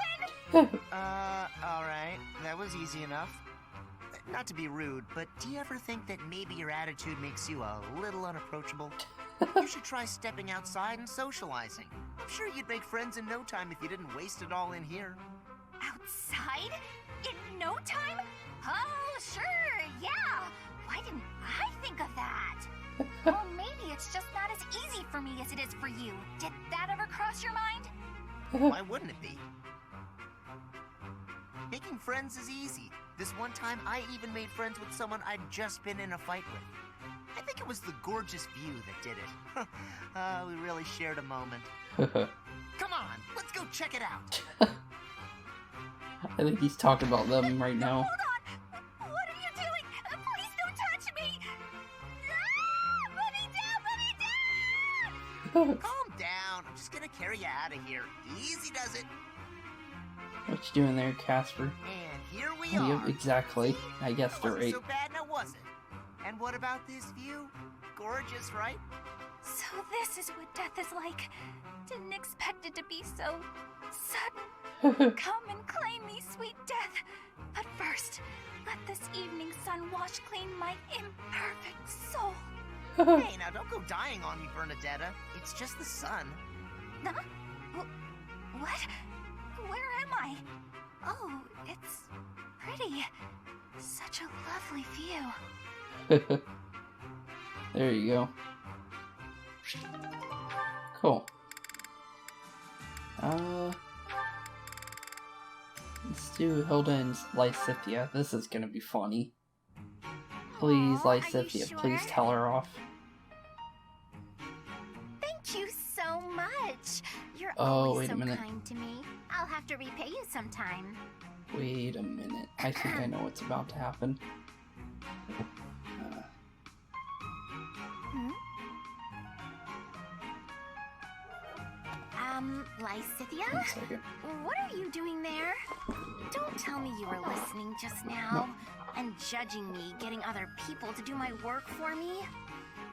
win! Alright. That was easy enough. Not to be rude, but do you ever think that maybe your attitude makes you a little unapproachable? You should try stepping outside and socializing. I'm sure you'd make friends in no time if you didn't waste it all in here. Outside? In no time? Oh, sure, yeah! Why didn't I think of that? Or maybe it's just not as easy for me as it is for you. Did that ever cross your mind? Why wouldn't it be? Making friends is easy. This one time, I even made friends with someone I'd just been in a fight with. I think it was the gorgeous view that did it. We really shared a moment. Come on, let's go check it out. I think he's talking about them right now. Hold on! What are you doing? Please don't touch me! Put me down! Calm down. I'm just gonna carry you out of here. Easy does it. What you doing there, Casper? And here we Oh, are. yep, exactly. I guess they're Wasn't right. so bad now, was it? And what about this view? Gorgeous, right? So this is what death is like. Didn't expect it to be so sudden. Come and claim me, sweet death. But first, let this evening sun wash clean my imperfect soul. Hey, now don't go dying on me, Bernadetta. It's just the sun. Huh? What? Where am I? Oh, it's pretty. Such a lovely view. There you go. Cool. Let's do Hilda and Lysithia. This is gonna be funny. Please, Aw, are you Lysithia, sure? please tell her off. Thank you so much. You're Oh, always wait a so minute. kind to me. I'll have to repay you sometime. Wait a minute. I think I know what's about to happen. Lysithia? 1 second. What are you doing there? Don't tell me you were listening just now and judging me getting other people to do my work for me.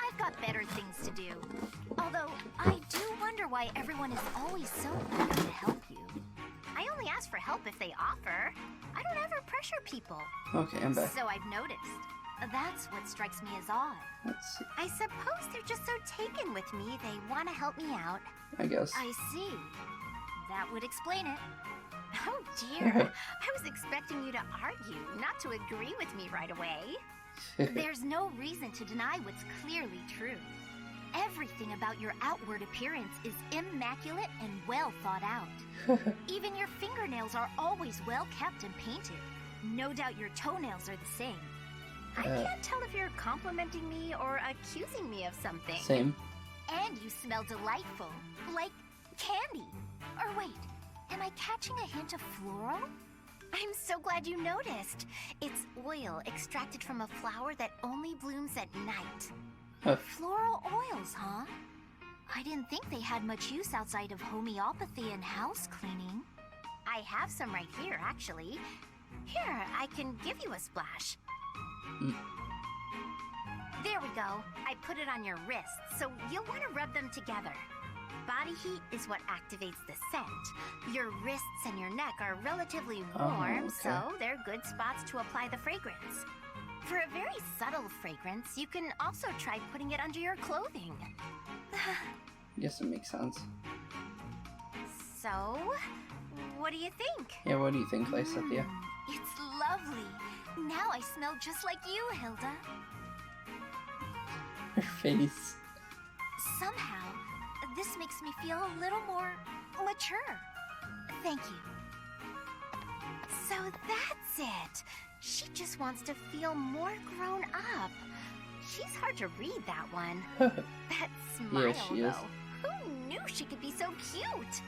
I've got better things to do. Although, I do wonder why everyone is always so eager to help you. I only ask for help if they offer. I don't ever pressure people. Okay, I'm back. So I've noticed. That's what strikes me as odd. Let's see. I suppose they're just so taken with me, they want to help me out. I guess. I see. That would explain it. Oh dear, I was expecting you to argue, not to agree with me right away. There's no reason to deny what's clearly true. Everything about your outward appearance is immaculate and well thought out. Even your fingernails are always well kept and painted. No doubt your toenails are the same. I can't tell if you're complimenting me or accusing me of something. Same. And you smell delightful, like candy. Or wait, am I catching a hint of floral? I'm so glad you noticed. It's oil extracted from a flower that only blooms at night. Floral oils, huh? I didn't think they had much use outside of homeopathy and house cleaning. I have some right here, actually. Here, I can give you a splash. There we go. I put it on your wrists, so you'll want to rub them together. Body heat is what activates the scent. Your wrists and your neck are relatively warm, so they're good spots to apply the fragrance. For a very subtle fragrance, you can also try putting it under your clothing. Guess it makes sense. So, what do you think? Yeah, what do you think, Lysethia? It's lovely. Now I smell just like you, Hilda. Her face. Somehow, this makes me feel a little more mature. Thank you. So that's it. She just wants to feel more grown up. She's hard to read, that one. That smile, Yeah, she is. though. Who knew she could be so cute?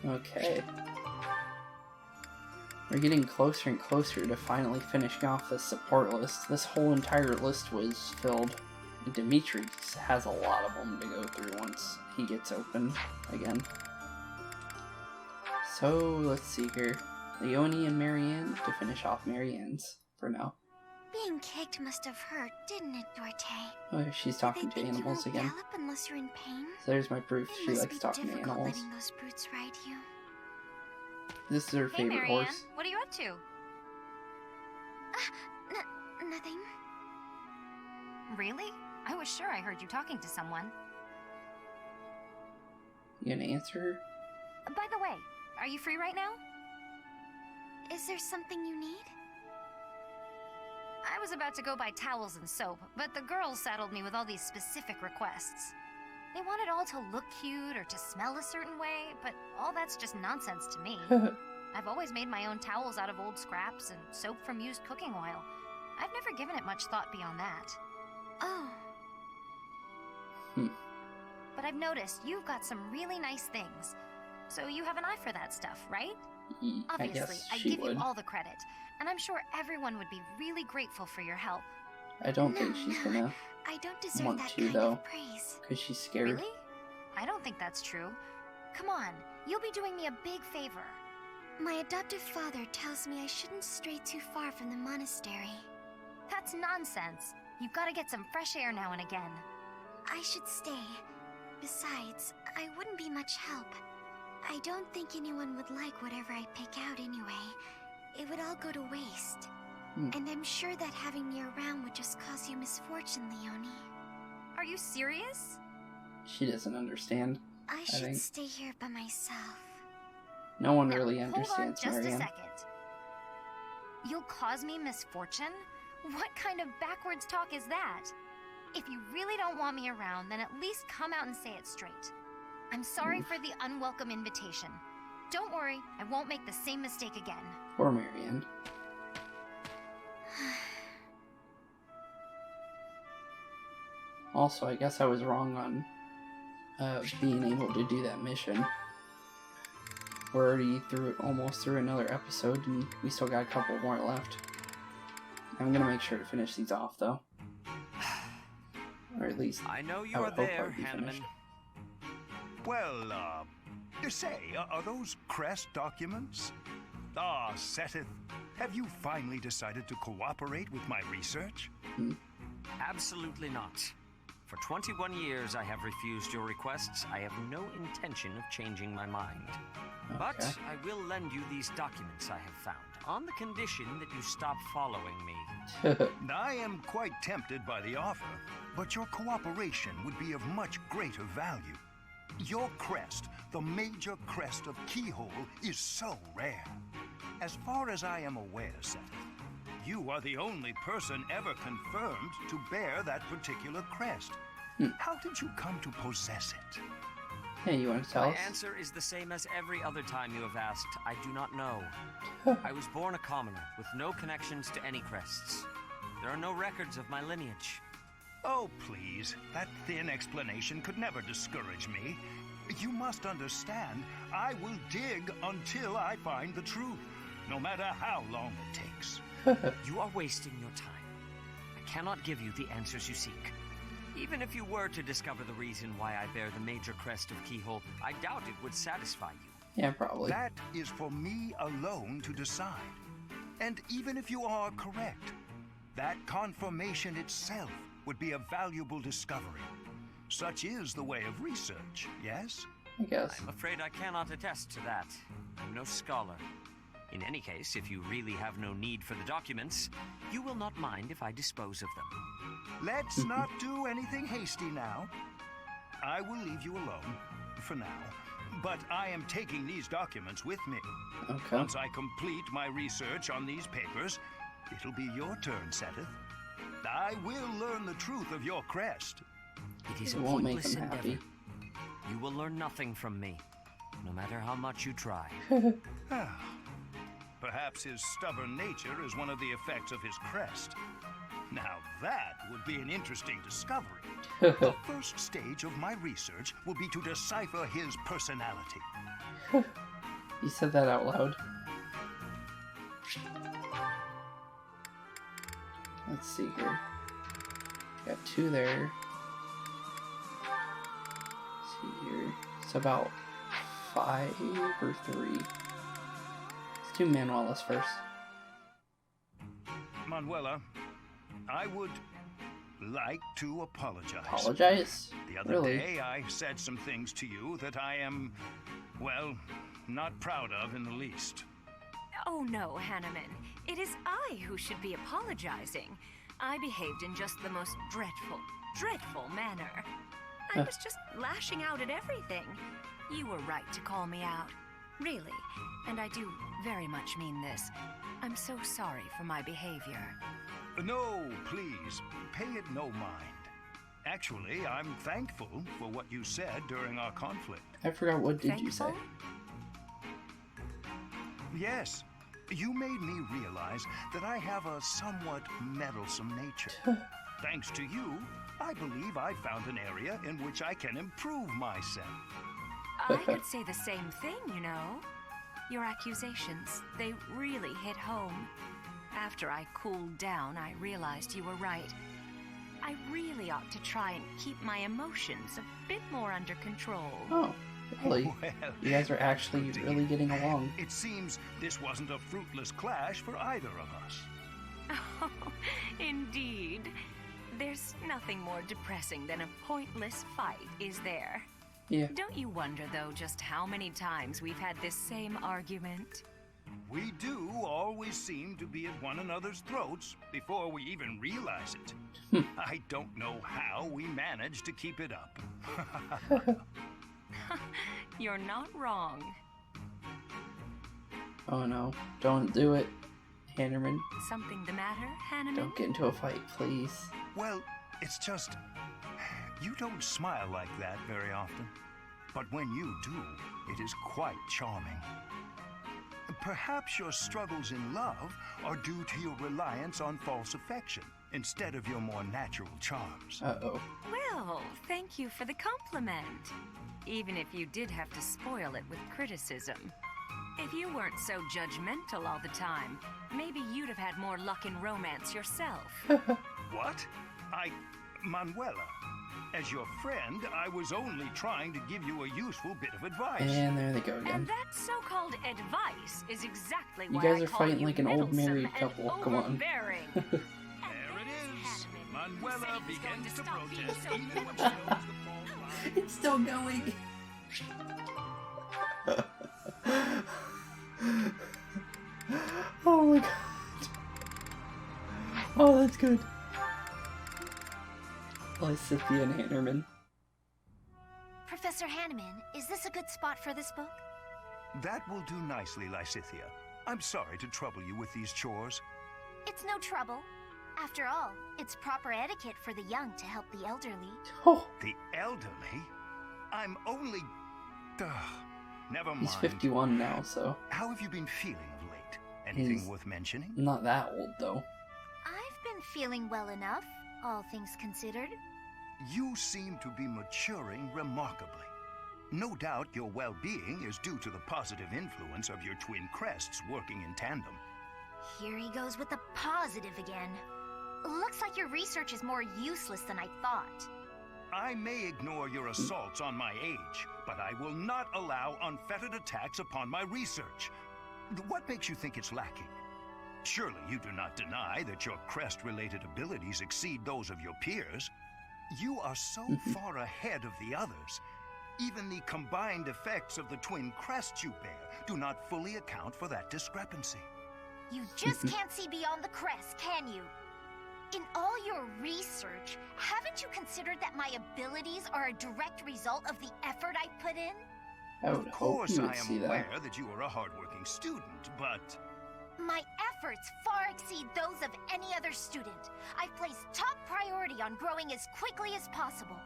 Okay. We're getting closer and closer to finally finishing off this support list. This whole entire list was filled. Dimitri has a lot of them to go through once he gets open again. So, let's see here. Leonie and Marianne to finish off Marianne's for now. Being kicked must have hurt, didn't it, Dorte? Oh, she's talking to animals again. Gallop unless you're in pain. So there's my proof she It must likes be talking to difficult animals. letting those brutes ride you. This is her Hey, favorite Marianne, horse. what are you up to? Nothing. Really? I was sure I heard you talking to someone. You gonna answer her? By the way, are you free right now? Is there something you need? I was about to go buy towels and soap, but the girls saddled me with all these specific requests. They want it all to look cute or to smell a certain way, but all that's just nonsense to me. I've always made my own towels out of old scraps and soap from used cooking oil. I've never given it much thought beyond that. Oh. But I've noticed you've got some really nice things. So you have an eye for that stuff, right? I Obviously, guess I she give would. you all the credit, and I'm sure everyone would be really grateful for your help. I don't think she's gonna I don't deserve want that to, kind though. of praise. Because she's scared. Really? I don't think that's true. Come on, you'll be doing me a big favor. My adoptive father tells me I shouldn't stray too far from the monastery. That's nonsense. You've got to get some fresh air now and again. I should stay. Besides, I wouldn't be much help. I don't think anyone would like whatever I pick out anyway. It would all go to waste. And I'm sure that having me around would just cause you misfortune, Leonie. Are you serious? She doesn't understand. I should think. stay here by myself. No one Now, really hold on understands just Marianne. a second. You'll cause me misfortune? What kind of backwards talk is that? If you really don't want me around, then at least come out and say it straight. I'm sorry for the unwelcome invitation. Don't worry, I won't make the same mistake again. Poor Marianne. Also, I guess I was wrong on being able to do that mission. We're already almost through another episode, and we still got a couple more left. I'm gonna make sure to finish these off, though. Or at least, I know you I are would hope there, I'd be Hanneman. finished. Well, say, are those crest documents? Ah, Sethith, have you finally decided to cooperate with my research? Absolutely not. For 21 years I have refused your requests. I have no intention of changing my mind. But Okay. I will lend you these documents I have found, on the condition that you stop following me. I am quite tempted by the offer, but your cooperation would be of much greater value. Your crest, the major crest of Keyhole, is so rare. As far as I am aware, Seth, you are the only person ever confirmed to bear that particular crest. How did you come to possess it? Hey, you want to tell My us? answer is the same as every other time you have asked. I do not know. I was born a commoner, with no connections to any crests. There are no records of my lineage. Oh, please. That thin explanation could never discourage me. You must understand, I will dig until I find the truth, no matter how long it takes. You are wasting your time. I cannot give you the answers you seek. Even if you were to discover the reason why I bear the major crest of Keyhole, I doubt it would satisfy you. Yeah, probably. That is for me alone to decide. And even if you are correct, that confirmation itself would be a valuable discovery. Such is the way of research, yes? I guess. I'm afraid I cannot attest to that. I'm no scholar. In any case, if you really have no need for the documents, you will not mind if I dispose of them. Let's not do anything hasty now. I will leave you alone, for now. But I am taking these documents with me. Okay. Once I complete my research on these papers, it'll be your turn, Seth. I will learn the truth of your crest. It is It a won't make pointless him endeavor. happy. You will learn nothing from me, no matter how much you try. Perhaps his stubborn nature is one of the effects of his crest. Now that would be an interesting discovery. The first stage of my research will be to decipher his personality. You said that out loud. Let's see here. Got 2 there. Let's see here. It's about 5 or 3. Let's do Manuelas first. Manuela, I would like to apologize. Apologize? The other Really? day I said some things to you that I am, well, not proud of in the least. Oh no, Hanneman. It is I who should be apologizing. I behaved in just the most dreadful manner. I was just lashing out at everything. You were right to call me out. Really. And I do very much mean this. I'm so sorry for my behavior. No, please, pay it no mind. Actually, I'm thankful for what you said during our conflict. I forgot, what did you say? Thankful? Yes, you made me realize that I have a somewhat meddlesome nature. Thanks to you, I believe I found an area in which I can improve myself. I could say the same thing, you know. Your accusations, they really hit home. After I cooled down, I realized you were right. I really ought to try and keep my emotions a bit more under control. Oh, really? Well, You guys are actually indeed. really getting along. It seems this wasn't a fruitless clash for either of us. Oh, indeed. There's nothing more depressing than a pointless fight, is there? Yeah. Don't you wonder, though, just how many times we've had this same argument? We do always seem to be at one another's throats before we even realize it. I don't know how we manage to keep it up. You're not wrong. Oh no. Don't do it, Hannerman. Something the matter, Hanneman? Don't get into a fight, please. Well, it's just, you don't smile like that very often. But when you do, it is quite charming. Perhaps your struggles in love are due to your reliance on false affection instead of your more natural charms. Uh-oh. Well, thank you for the compliment. Even if you did have to spoil it with criticism. If you weren't so judgmental all the time, maybe you'd have had more luck in romance yourself. What? Manuela, as your friend, I was only trying to give you a useful bit of advice. And there they go And again. that so-called advice is exactly You why guys I are call fighting you like an old meddlesome married and couple. Come on. overbearing. There it is. Manuela begins to protest even when she knows the false lie. It's still going. Oh my god. Oh, that's good. Lysithia and Hannerman. Professor Hanneman, is this a good spot for this book? That will do nicely, Lysithia. I'm sorry to trouble you with these chores. It's no trouble. After all, it's proper etiquette for the young to help the elderly. Oh, The elderly? I'm only... never mind. he's 51 now, so How have you been feeling of late? Anything He's- worth mentioning? not that old though. I've been feeling well enough, all things considered. You seem to be maturing remarkably. No doubt your well-being is due to the positive influence of your twin crests working in tandem. Here he goes with the positive again. Looks like your research is more useless than I thought. I may ignore your assaults on my age, but I will not allow unfettered attacks upon my research. What makes you think it's lacking? Surely you do not deny that your crest-related abilities exceed those of your peers. You are so far ahead of the others. Even the combined effects of the twin crests you bear do not fully account for that discrepancy. You just can't see beyond the crest, can you? In all your research, haven't you considered that my abilities are a direct result of the effort I put in? Of course, I am aware that you are a hardworking student, but... My efforts far exceed those of any other student. I've placed top priority on growing as quickly as possible.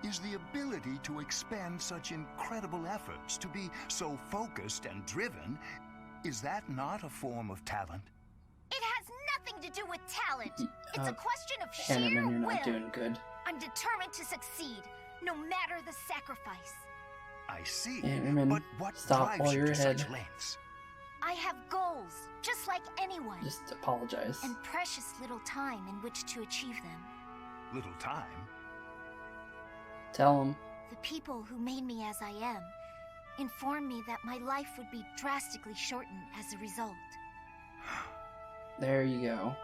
Is the ability to expend such incredible efforts, to be so focused and driven, is that not a form of talent? It has nothing to do with talent. It's a question of sheer Hanneman, you're will. not doing good. I'm determined to succeed, no matter the sacrifice. I see. Hanneman, But what stop drives while you you're to ahead. such lengths? I have goals, just like anyone. Just apologize. And precious little time in which to achieve them. Little time? Tell him. The people who made me as I am informed me that my life would be drastically shortened as a result. There you go.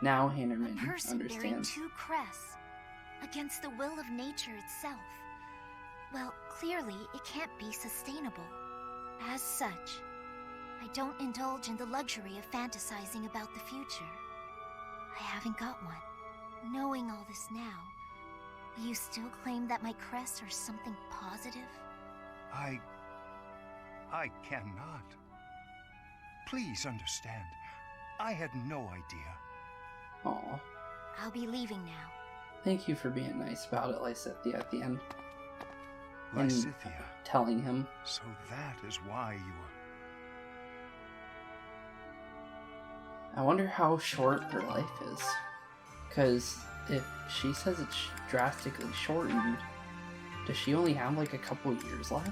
Now Hanneman A person bearing understands. 2 crests against the will of nature itself. Well, clearly it can't be sustainable. As such, I don't indulge in the luxury of fantasizing about the future. I haven't got one. Knowing all this now, will you still claim that my crests are something positive? I cannot. Please understand. I had no idea. Aw. I'll be leaving now. Thank you for being nice about it, Lysithea, at the end. And Lysithea. telling him. So that is why you were... I wonder how short her life is. Because if she says it's drastically shortened, does she only have like a couple years left?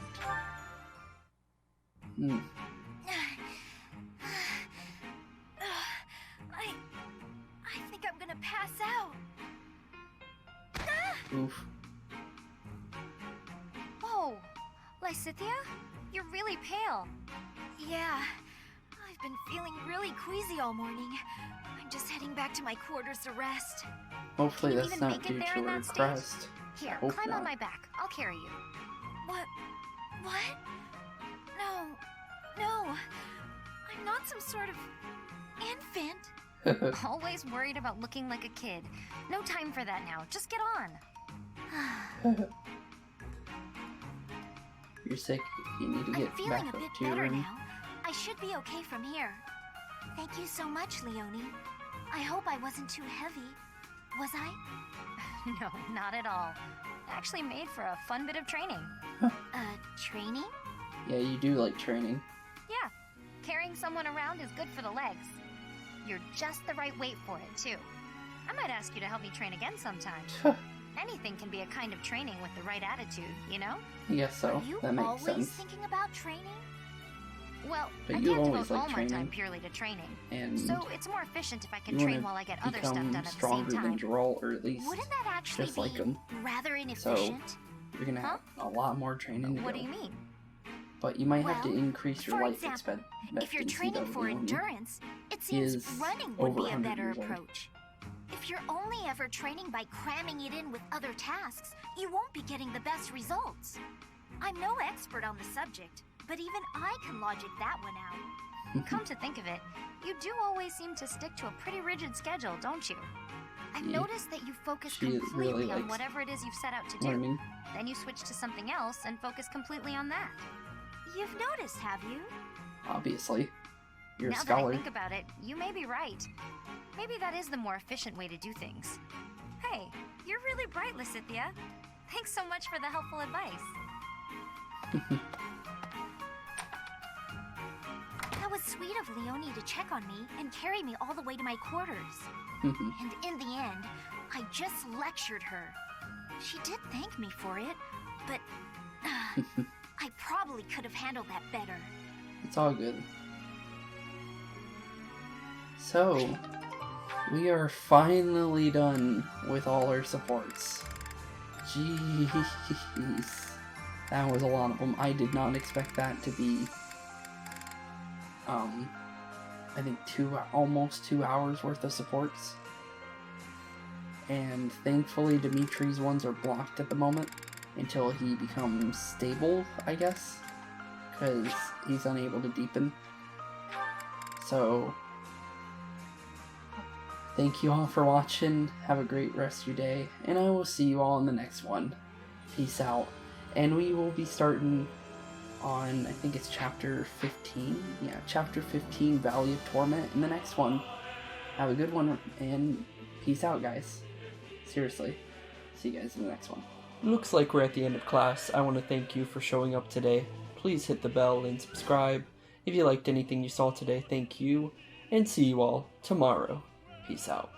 I think I'm gonna pass out. Oof. Whoa, Lysithea, you're really pale. Yeah, I've been feeling really queasy all morning. I'm just heading back to my quarters to rest. Hopefully Can you that's even not make it due there to in her that state? crest. Here, Hope climb not. on my back. I'll carry you. What? No. I'm not some sort of infant. Always worried about looking like a kid. No time for that now. Just get on. You're sick. You need to I'm get feeling back a up bit to your better room. now. I should be okay from here. Thank you so much, Leonie. I hope I wasn't too heavy. Was I? No, not at all. Actually made for a fun bit of training. Training? Yeah, you do like training. Yeah, carrying someone around is good for the legs. You're just the right weight for it, too. I might ask you to help me train again sometime. Anything can be a kind of training with the right attitude, you know? I guess so. Are you That makes always sense. thinking about training? Well, But I you can't always devote like all my time training. purely to training. And So it's more efficient if I can you train wanna while I get other stuff become done at the same stronger than time. Droll, or at least Wouldn't that actually just like be him. rather inefficient? You're gonna have a lot more training to What go. do you mean? But you might have to Well, increase your for life example, expectancy. if you're training for though, endurance, it seems is running would over be a 100 better years old. approach. If you're only ever training by cramming it in with other tasks, you won't be getting the best results. I'm no expert on the subject, but even I can logic that one out. Come to think of it, you do always seem to stick to a pretty rigid schedule, don't you? I've Yeah. noticed that you focus She really completely on likes whatever Whatever it is you've set out to You know do. what I mean? Then you switch to something else and focus completely on that. You've noticed, have you? Obviously. You're a Now that scholar. I think about it, you may be right. Maybe that is the more efficient way to do things. Hey, you're really bright, Lysithea. Thanks so much for the helpful advice. That was sweet of Leonie to check on me and carry me all the way to my quarters. Mhm. And in the end, I just lectured her. She did thank me for it, but I probably could have handled that better. It's all good. So, we are finally done with all our supports. Jeez. That was a lot of them. I did not expect that to be, I think almost 2 hours worth of supports. And thankfully Dimitri's ones are blocked at the moment until he becomes stable, I guess, because he's unable to deepen. So, thank you all for watching, have a great rest of your day, and I will see you all in the next one. Peace out. And we will be starting on, I think it's chapter 15? Yeah, chapter 15, Valley of Torment, in the next one. Have a good one, and peace out, guys. Seriously. See you guys in the next one. Looks like we're at the end of class. I want to thank you for showing up today. Please hit the bell and subscribe. If you liked anything you saw today, thank you, and see you all tomorrow. Peace out.